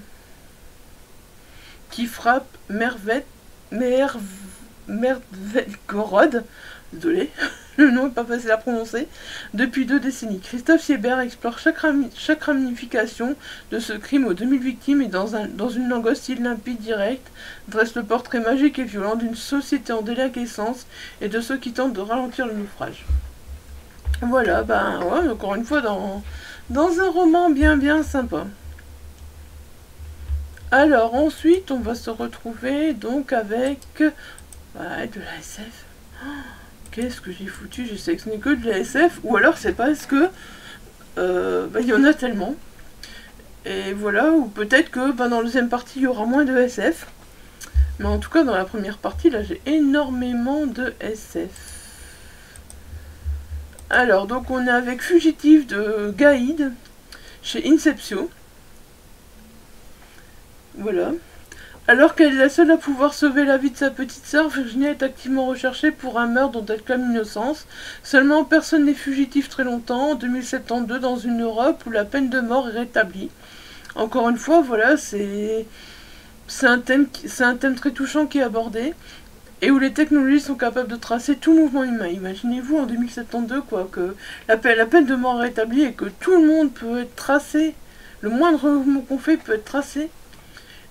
qui frappe Mervelgorod, désolé, le nom n'est pas facile à prononcer, depuis 2 décennies. Christophe Siebert explore chaque ramification de ce crime aux 2000 victimes et dans une langue hostile, limpide, directe, dresse le portrait magique et violent d'une société en déliquescence et de ceux qui tentent de ralentir le naufrage. Voilà, ben ouais, encore une fois dans un roman bien sympa. Alors ensuite on va se retrouver donc avec de la SF. Qu'est-ce que j'ai foutu? J'ai sélectionné que de la SF, ou alors c'est parce que il y en a tellement. Et voilà, ou peut-être que dans la deuxième partie il y aura moins de SF. Mais en tout cas dans la première partie là j'ai énormément de SF. Alors donc on est avec Fugitif de Gaïd chez Inceptio. Voilà. Alors qu'elle est la seule à pouvoir sauver la vie de sa petite sœur, Virginia est activement recherchée pour un meurtre dont elle clame l'innocence. Seulement, personne n'est fugitif très longtemps, en 2072, dans une Europe où la peine de mort est rétablie. Encore une fois, voilà, c'est un thème très touchant qui est abordé, et où les technologies sont capables de tracer tout mouvement humain. Imaginez-vous en 2072, quoi, que la peine de mort est rétablie et que tout le monde peut être tracé, le moindre mouvement qu'on fait peut être tracé.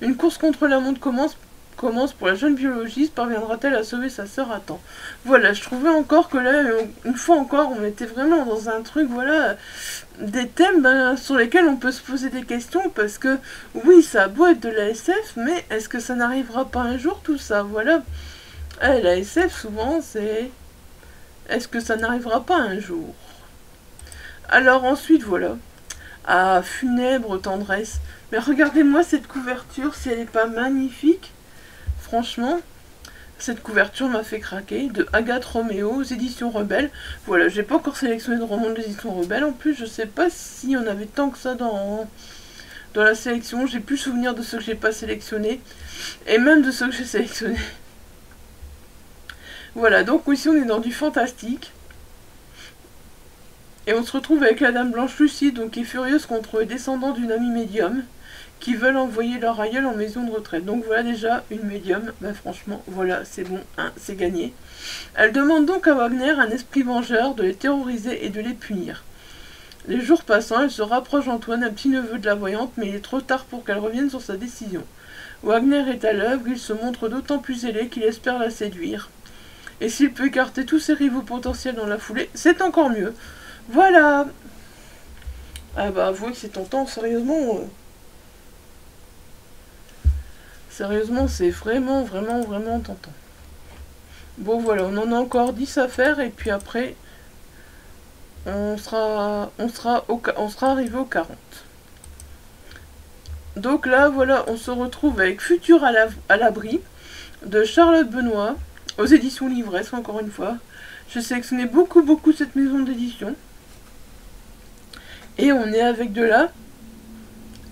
Une course contre la montre commence pour la jeune biologiste. Parviendra-t-elle à sauver sa sœur à temps? Voilà, je trouvais encore que là, une fois encore, on était vraiment dans un truc, voilà, des thèmes sur lesquels on peut se poser des questions, parce que, oui, ça a beau être de la SF, mais est-ce que ça n'arrivera pas un jour, tout ça? Voilà. La SF, souvent, c'est... Est-ce que ça n'arrivera pas un jour? Alors ensuite, voilà. Ah, funèbre tendresse. Mais regardez-moi cette couverture, si elle n'est pas magnifique. Franchement, cette couverture m'a fait craquer. De Agathe Roméo aux éditions Rebelles. Voilà, j'ai pas encore sélectionné de romans de l'édition Rebelles. En plus, je sais pas s'il y en avait tant que ça dans la sélection. J'ai plus souvenir de ceux que j'ai pas sélectionnés. Et même de ceux que j'ai sélectionnés. Voilà, donc ici on est dans du fantastique. Et on se retrouve avec la Dame Blanche Lucie, donc qui est furieuse contre les descendants d'une amie médium, qui veulent envoyer leur aïeul en maison de retraite. Donc voilà déjà une médium, franchement, voilà, c'est bon, hein, c'est gagné. Elle demande donc à Wagner, un esprit vengeur, de les terroriser et de les punir. Les jours passant, elle se rapproche d'Antoine, un petit neveu de la voyante, mais il est trop tard pour qu'elle revienne sur sa décision. Wagner est à l'œuvre, il se montre d'autant plus zélé qu'il espère la séduire. Et s'il peut écarter tous ses rivaux potentiels dans la foulée, c'est encore mieux. Voilà. Ah bah avouez que c'est tentant, sérieusement. Sérieusement, c'est vraiment, vraiment, vraiment tentant. Bon voilà, on en a encore 10 à faire et puis après, on sera arrivé au 40. Donc là, voilà, on se retrouve avec Futur à l'abri de Charlotte Benoît, aux éditions Livresse, encore une fois. Je sélectionnais beaucoup cette maison d'édition. Et on est avec de la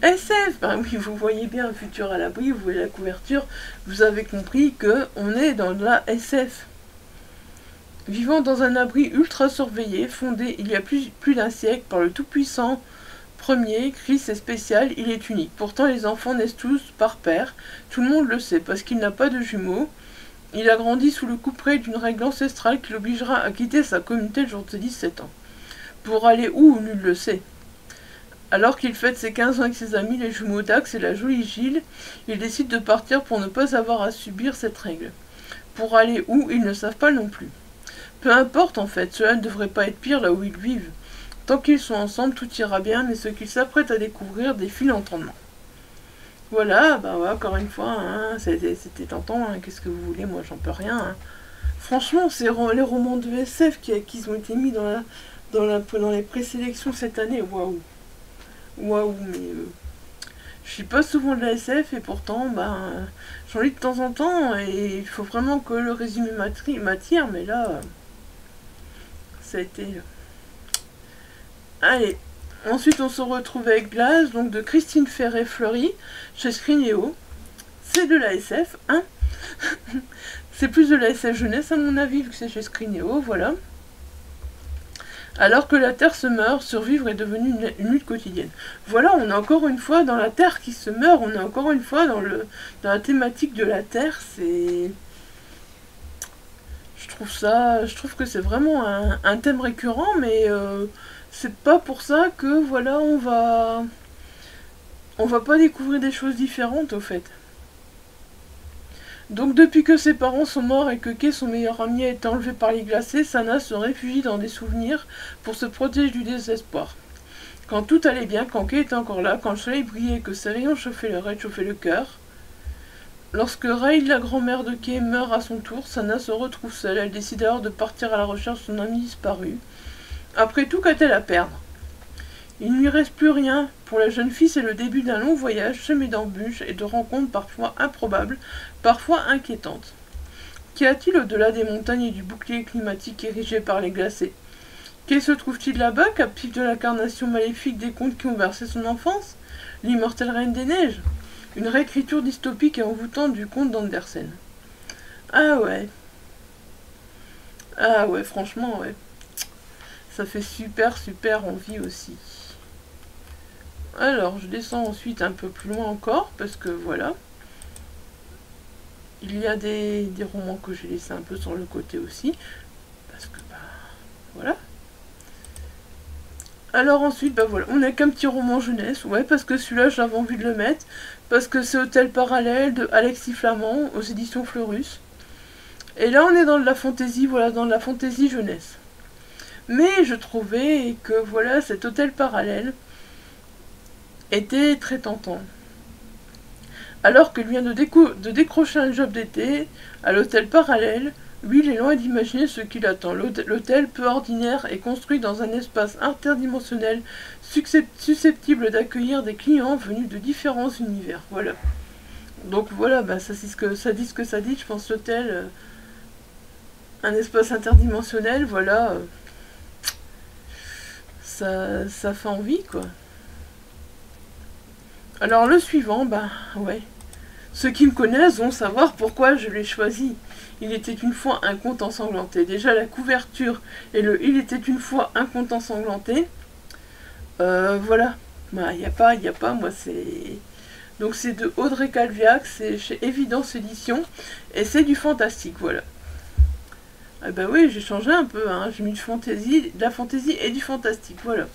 SF. Ben oui, vous voyez bien Futur à l'abri, vous voyez la couverture, vous avez compris que on est dans de la SF. Vivant dans un abri ultra surveillé, fondé il y a plus d'un siècle par le tout-puissant premier, Chris est spécial, il est unique. Pourtant les enfants naissent tous par paire, tout le monde le sait, parce qu'il n'a pas de jumeaux. Il a grandi sous le couperet d'une règle ancestrale qui l'obligera à quitter sa communauté le jour de ses 17 ans. Pour aller où, nul le sait. Alors qu'il fête ses 15 ans avec ses amis, les jumeaux Dax et la jolie Gilles, il décide de partir pour ne pas avoir à subir cette règle. Pour aller où, ils ne savent pas non plus. Peu importe en fait, cela ne devrait pas être pire là où ils vivent. Tant qu'ils sont ensemble, tout ira bien, mais ce qu'ils s'apprêtent à découvrir défie l'entendement. Voilà, bah ouais, encore une fois, hein, c'était tentant, hein, qu'est-ce que vous voulez, moi j'en peux rien. Hein. Franchement, c'est les romans de SF qui ont été mis dans les présélections cette année, waouh. Waouh, mais je suis pas souvent de la SF et pourtant, j'en lis de temps en temps et il faut vraiment que le résumé m'attire, mais là, ça a été... Allez, ensuite on se retrouve avec Glace, donc de Christine Ferré-Fleury, chez Scrinéo. C'est de la SF, hein. C'est plus de la SF jeunesse à mon avis, vu que c'est chez Scrinéo, voilà. Alors que la Terre se meurt, survivre est devenu une lutte quotidienne. Voilà, on est encore une fois dans la Terre qui se meurt, on est encore une fois dans la thématique de la Terre, c'est... Je trouve que c'est vraiment un thème récurrent, mais c'est pas pour ça que, voilà, on va pas découvrir des choses différentes, au fait. Donc depuis que ses parents sont morts et que Kay, son meilleur ami, a été enlevé par les glacés, Sana se réfugie dans des souvenirs pour se protéger du désespoir. Quand tout allait bien, quand Kay était encore là, quand le soleil brillait et que ses rayons réchauffaient le cœur, Lorsque Ray, la grand-mère de Kay, meurt à son tour, Sana se retrouve seule. Elle décide alors de partir à la recherche de son ami disparu. Après tout, qu'a-t-elle à perdre? Il ne lui reste plus rien. Pour la jeune fille, c'est le début d'un long voyage semé d'embûches et de rencontres parfois improbables, parfois inquiétantes. Qu'y a-t-il au-delà des montagnes et du bouclier climatique érigé par les glacés? Kay se trouve-t-il là-bas, captif de l'incarnation maléfique des contes qui ont bercé son enfance? L'immortelle Reine des Neiges? Une réécriture dystopique et envoûtante du conte d'Andersen. Ah ouais. Ah ouais, franchement, ouais. Ça fait super envie aussi. Alors, je descends ensuite un peu plus loin encore, parce que voilà. Il y a des romans que j'ai laissés un peu sur le côté aussi. Parce que, bah, voilà. Alors ensuite, bah voilà, on n'a qu'un petit roman jeunesse, ouais, parce que celui-là, j'avais envie de le mettre. Parce que c'est Hôtel Parallèle de Alexis Flamand, aux éditions Fleurus. Et là, on est dans de la fantaisie, voilà, dans de la fantaisie jeunesse. Mais je trouvais que, voilà, cet Hôtel Parallèle était très tentant. Alors qu'il vient de décrocher un job d'été à l'hôtel Parallèle, lui il est loin d'imaginer ce qui l'attend. L'hôtel, peu ordinaire, est construit dans un espace interdimensionnel susceptible d'accueillir des clients venus de différents univers. Voilà. Donc voilà, bah, ça dit ce que ça dit, je pense l'hôtel, un espace interdimensionnel, voilà, ça fait envie quoi. Alors le suivant, bah ouais. Ceux qui me connaissent vont savoir pourquoi je l'ai choisi. Il était une fois un conte ensanglanté. Déjà la couverture et le Il était une fois un conte ensanglanté. Voilà. Bah y a pas, moi c'est... Donc c'est de Audrey Calviac, c'est chez Évidence Édition, et c'est du fantastique, voilà. Ah bah oui, j'ai changé un peu, hein. J'ai mis de la fantaisie et du fantastique, voilà.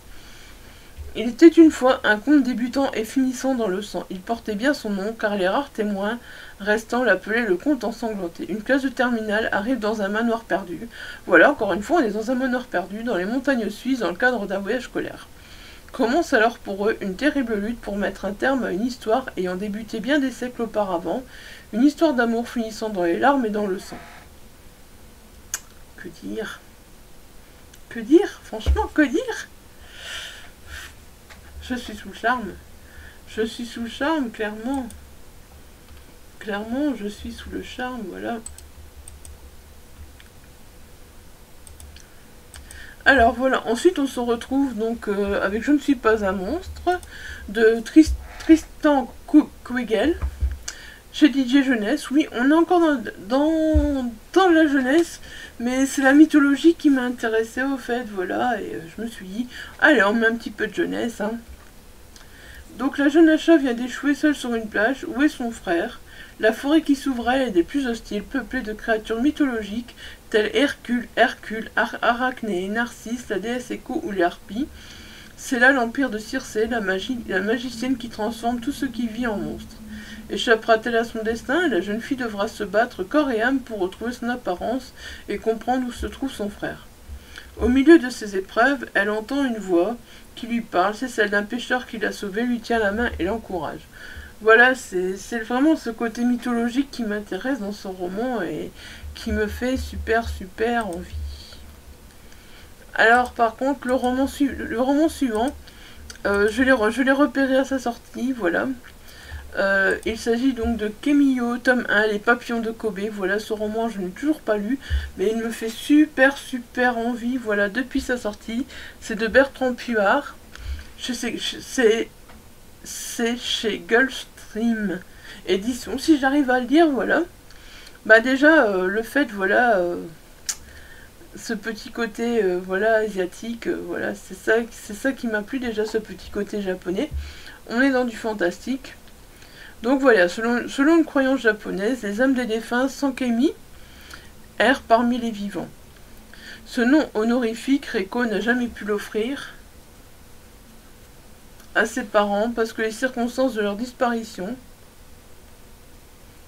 Il était une fois un conte débutant et finissant dans le sang. Il portait bien son nom, car les rares témoins restant l'appelaient le conte ensanglanté. Une classe de terminale arrive dans un manoir perdu. Voilà, encore une fois, on est dans un manoir perdu, dans les montagnes suisses, dans le cadre d'un voyage scolaire. Commence alors pour eux une terrible lutte pour mettre un terme à une histoire ayant débuté bien des siècles auparavant, une histoire d'amour finissant dans les larmes et dans le sang. Que dire? Que dire? Franchement, que dire? Je suis sous le charme. Je suis sous le charme, clairement. Clairement, je suis sous le charme, voilà. Alors voilà, ensuite on se retrouve donc avec Je ne suis pas un monstre de Tristan Quigel chez DJ Jeunesse. Oui, on est encore dans la jeunesse, mais c'est la mythologie qui m'a intéressée au fait, voilà, et je me suis dit, allez, on met un petit peu de jeunesse, hein. Donc la jeune Acha vient d'échouer seule sur une plage. Où est son frère? La forêt qui s'ouvre à elle est des plus hostiles, peuplée de créatures mythologiques telles Hercule, Arachné, Narcisse, la déesse Écho ou les harpies. C'est là l'empire de Circé, la magicienne qui transforme tout ce qui vit en monstre. Échappera-t-elle à son destin? La jeune fille devra se battre corps et âme pour retrouver son apparence et comprendre où se trouve son frère. Au milieu de ces épreuves, elle entend une voix qui lui parle, c'est celle d'un pêcheur qui l'a sauvée, lui tient la main et l'encourage. Voilà, c'est vraiment ce côté mythologique qui m'intéresse dans ce roman et qui me fait super envie. Alors par contre, le roman suivant, je l'ai repéré à sa sortie, voilà. Il s'agit donc de Kemiyo, tome 1, Les papillons de Kobe. Voilà, ce roman, je n'ai toujours pas lu, mais il me fait super envie, voilà, depuis sa sortie. C'est de Bertrand Puard. C'est chez Gulfstream Édition, si j'arrive à le dire, voilà. Bah déjà, le fait, voilà, ce petit côté, voilà, asiatique, voilà, c'est ça qui m'a plu déjà, ce petit côté japonais. On est dans du fantastique. Donc voilà, selon une croyance japonaise, les âmes des défunts Sankemi errent parmi les vivants. Ce nom honorifique, Reiko n'a jamais pu l'offrir à ses parents parce que les circonstances de leur disparition,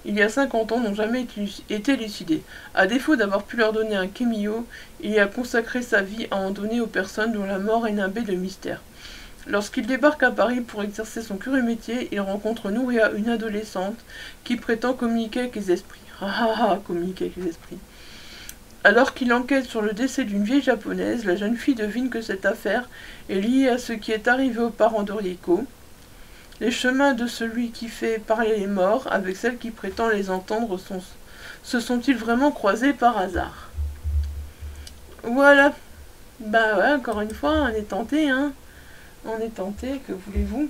il y a 50 ans, n'ont jamais été élucidées. À défaut d'avoir pu leur donner un Kemiyo, il y a consacré sa vie à en donner aux personnes dont la mort est nimbée de mystère. Lorsqu'il débarque à Paris pour exercer son curieux métier, il rencontre Nouria, une adolescente, qui prétend communiquer avec les esprits. Communiquer avec les esprits. Alors qu'il enquête sur le décès d'une vieille japonaise, la jeune fille devine que cette affaire est liée à ce qui est arrivé aux parents de Rieko. Les chemins de celui qui fait parler les morts avec celle qui prétend les entendre se sont-ils vraiment croisés par hasard? Voilà. Bah ouais, encore une fois, on est tenté, hein. On est tenté, que voulez-vous?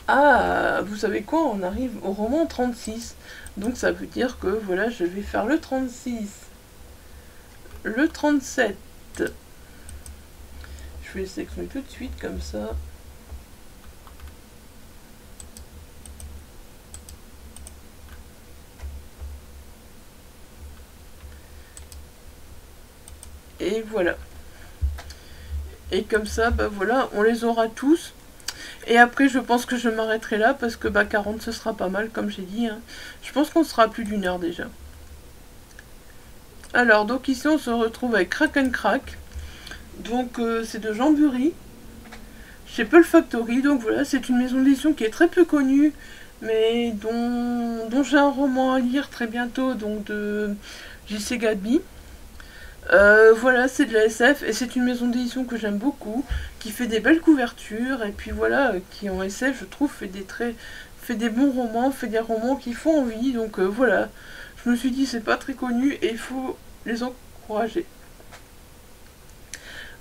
Ah, vous savez quoi? On arrive au roman 36. Donc ça veut dire que, voilà, je vais faire le 36. Le 37. Je vais le sélectionner tout de suite, comme ça. Et voilà. Et comme ça, bah voilà, on les aura tous. Et après, je pense que je m'arrêterai là, parce que bah 40, ce sera pas mal, comme j'ai dit. Hein. Je pense qu'on sera à plus d'1 heure déjà. Alors, donc ici, on se retrouve avec Crack and Crack. Donc, c'est de Jean Bury, chez Pearl Factory. Donc voilà, c'est une maison d'édition qui est très peu connue, mais dont j'ai un roman à lire très bientôt, donc de J.C. Gadby. Voilà, c'est de la SF et c'est une maison d'édition que j'aime beaucoup, qui fait des belles couvertures et puis voilà, qui en SF je trouve fait des bons romans, fait des romans qui font envie, donc voilà, je me suis dit c'est pas très connu et il faut les encourager.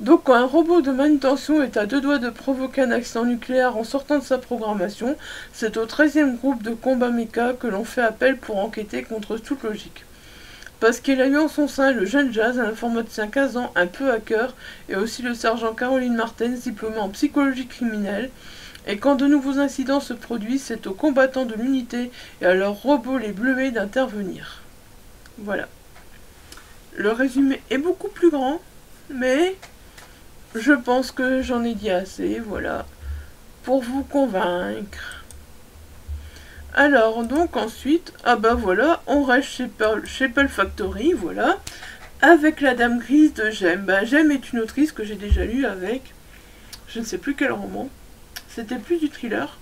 Donc quand un robot de manutention est à 2 doigts de provoquer un accident nucléaire en sortant de sa programmation, c'est au 13e groupe de combat méca que l'on fait appel pour enquêter contre toute logique. Parce qu'il a eu en son sein le jeune Jazz, un informaticien 15 ans, un peu hacker, et aussi le sergent Caroline Martens, diplômée en psychologie criminelle. Et quand de nouveaux incidents se produisent, c'est aux combattants de l'unité et à leurs robots les bleuets d'intervenir. Voilà. Le résumé est beaucoup plus grand, mais je pense que j'en ai dit assez, voilà, pour vous convaincre. Alors, donc ensuite, ah bah voilà, on reste chez Pearl Factory, voilà, avec la Dame Grise de Jem. Bah, Jem est une autrice que j'ai déjà lue avec, je ne sais plus quel roman, c'était plus du thriller,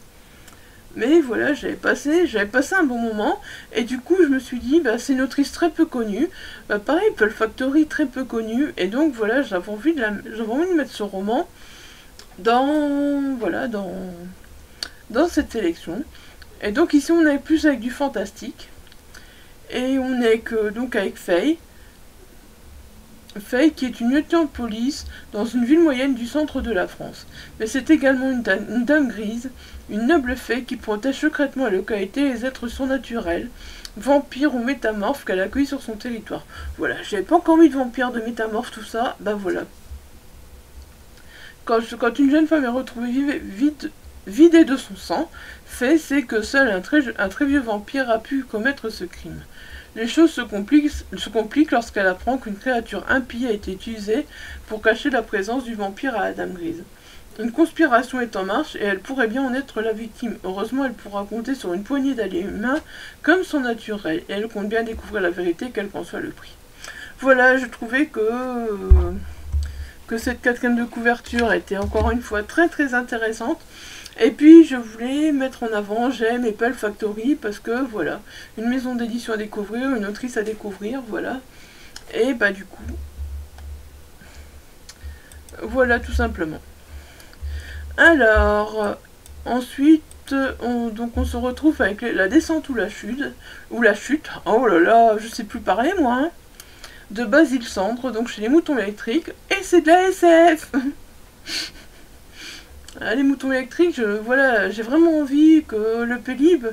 mais voilà, j'avais passé un bon moment, et du coup, je me suis dit, bah, c'est une autrice très peu connue, bah, pareil, Pearl Factory, très peu connue, et donc voilà, j'avais envie de mettre ce roman dans cette sélection. Et donc ici on est plus avec du fantastique. Et on est donc avec Faye. Faye qui est une lieutenant de police dans une ville moyenne du centre de la France. Mais c'est également une dame grise, une noble fée qui protège secrètement la localité et les êtres surnaturels, vampires ou métamorphes qu'elle accueille sur son territoire. Voilà, j'avais pas encore mis de vampires, de métamorphes, tout ça, bah voilà. Quand une jeune femme est retrouvée vidée de son sang, fait c'est que seul un très vieux vampire a pu commettre ce crime. Les choses se compliquent lorsqu'elle apprend qu'une créature impie a été utilisée pour cacher la présence du vampire à la Dame Grise. Une conspiration est en marche et elle pourrait bien en être la victime. Heureusement, elle pourra compter sur une poignée d'alliés humains comme son naturel, et elle compte bien découvrir la vérité, quel qu'en soit le prix. Voilà, je trouvais que cette 4e de couverture était encore une fois très très intéressante. Et puis je voulais mettre en avant Jem et Pearl Factory parce que voilà, une maison d'édition à découvrir, une autrice à découvrir, voilà. Et bah du coup, voilà tout simplement. Alors, ensuite, on se retrouve avec la descente ou la chute, oh là là, je sais plus parler moi, hein, de Basile Cendre, donc chez les Moutons Électriques, et c'est de la SF. Les Moutons Électriques, voilà, j'ai vraiment envie que le Pélib,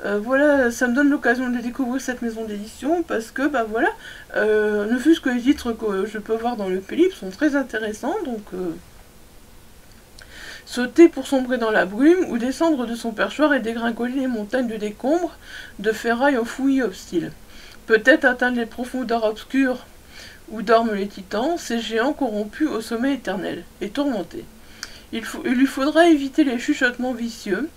voilà, ça me donne l'occasion de découvrir cette maison d'édition parce que, bah voilà, ne fût-ce que les titres que je peux voir dans le Pélib sont très intéressants, donc sauter pour sombrer dans la brume ou descendre de son perchoir et dégringoler les montagnes de décombres, de ferraille enfouies hostiles. Peut-être atteindre les profondeurs obscures où dorment les titans, ces géants corrompus au sommet éternel et tourmentés. Il lui faudra éviter les chuchotements vicieux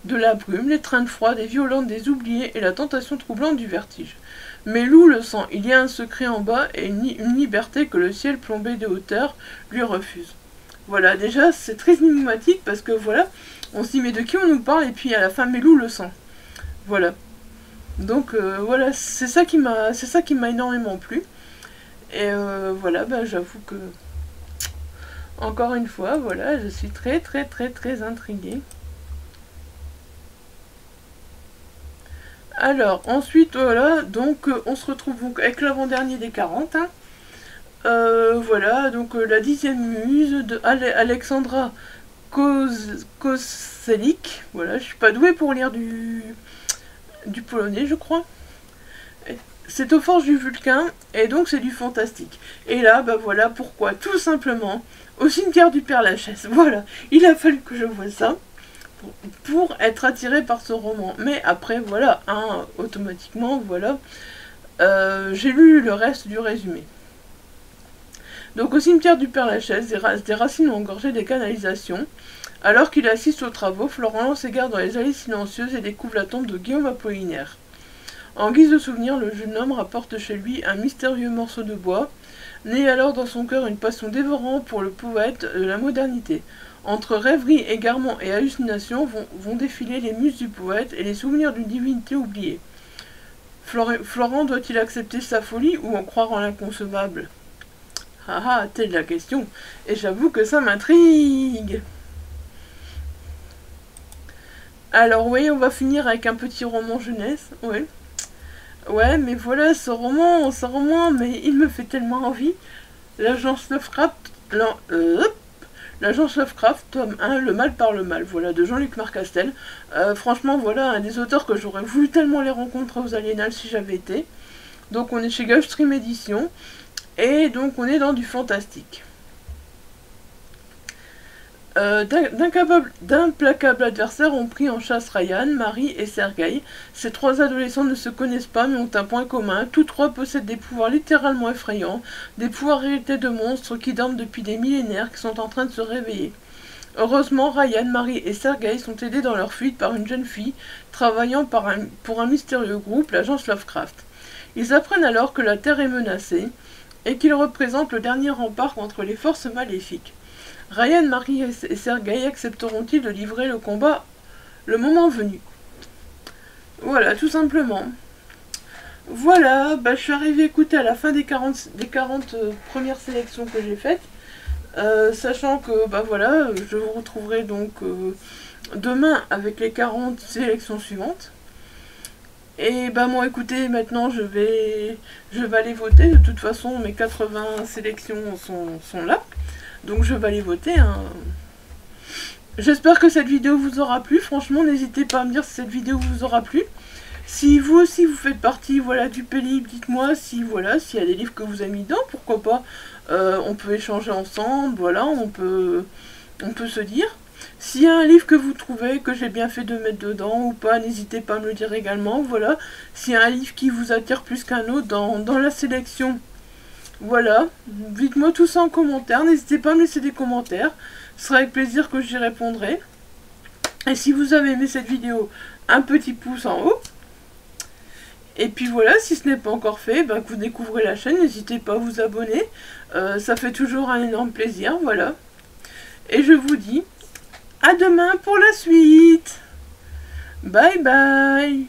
de la brume, l'étreinte froide et violente des oubliés et la tentation troublante du vertige. Mais Lou le sent, il y a un secret en bas et une liberté que le ciel plombé de hauteur lui refuse. Voilà, déjà c'est très énigmatique parce que voilà, on se dit mais de qui on nous parle et puis à la fin Melou le sent. Voilà. Donc voilà, c'est ça qui m'a énormément plu. Et voilà, bah, j'avoue que encore une fois, voilà, je suis très très très très intriguée. Alors, ensuite, voilà, donc on se retrouve donc avec l'avant-dernier des 40. Hein. Voilà, donc la 10e muse de Alexandra Koselik. Voilà, je suis pas douée pour lire du polonais, je crois. C'est aux forges du Vulcain, et donc c'est du fantastique. Et là, bah voilà pourquoi, tout simplement, au cimetière du Père-Lachaise. Voilà, il a fallu que je voie ça pour être attiré par ce roman. Mais après, voilà, hein, automatiquement, voilà, j'ai lu le reste du résumé. Donc au cimetière du Père-Lachaise, des racines ont engorgé des canalisations. Alors qu'il assiste aux travaux, Florent s'égare dans les allées silencieuses et découvre la tombe de Guillaume Apollinaire. En guise de souvenir, le jeune homme rapporte chez lui un mystérieux morceau de bois, né alors dans son cœur une passion dévorante pour le poète de la modernité. Entre rêverie, égarement et hallucination vont défiler les muses du poète et les souvenirs d'une divinité oubliée. Florent doit-il accepter sa folie ou en croire en l'inconcevable? Ah ah, telle la question, et j'avoue que ça m'intrigue. Alors oui, on va finir avec un petit roman jeunesse, oui. Ouais, mais voilà, ce roman, mais il me fait tellement envie. L'agence Lovecraft, tome 1, Le mal par le mal, voilà, de Jean-Luc Marcastel. Franchement, voilà, un des auteurs que j'aurais voulu tellement les rencontrer aux Aliénales si j'avais été. Donc on est chez Gulfstream Édition, et donc on est dans du fantastique. D'implacables adversaires ont pris en chasse Ryan, Marie et Sergueï. Ces trois adolescents ne se connaissent pas mais ont un point commun. Tous trois possèdent des pouvoirs littéralement effrayants, des pouvoirs hérités de monstres qui dorment depuis des millénaires, qui sont en train de se réveiller. Heureusement, Ryan, Marie et Sergueï sont aidés dans leur fuite par une jeune fille travaillant pour un mystérieux groupe, l'agence Lovecraft. Ils apprennent alors que la Terre est menacée et qu'ils représentent le dernier rempart contre les forces maléfiques. Ryan, Marie et Sergueï accepteront-ils de livrer le combat le moment venu? Voilà, tout simplement. Voilà, bah, je suis arrivée écouter à la fin des 40 premières sélections que j'ai faites. Sachant que, bah voilà, je vous retrouverai donc demain avec les 40 sélections suivantes. Et bah moi écoutez, maintenant je vais aller voter. De toute façon, mes 80 sélections sont là. Donc je vais aller voter. Hein. J'espère que cette vidéo vous aura plu. Franchement, n'hésitez pas à me dire si cette vidéo vous aura plu. Si vous aussi vous faites partie voilà, du Pélib, dites-moi si voilà, s'il y a des livres que vous avez mis dedans, pourquoi pas. On peut échanger ensemble, voilà, on peut se dire. S'il y a un livre que vous trouvez que j'ai bien fait de mettre dedans ou pas, n'hésitez pas à me le dire également. Voilà, s'il y a un livre qui vous attire plus qu'un autre dans la sélection. Voilà, dites-moi tout ça en commentaire, n'hésitez pas à me laisser des commentaires, ce sera avec plaisir que j'y répondrai. Et si vous avez aimé cette vidéo, un petit pouce en haut. Et puis voilà, si ce n'est pas encore fait, bah, que vous découvrez la chaîne, n'hésitez pas à vous abonner, ça fait toujours un énorme plaisir, voilà. Et je vous dis à demain pour la suite. Bye bye.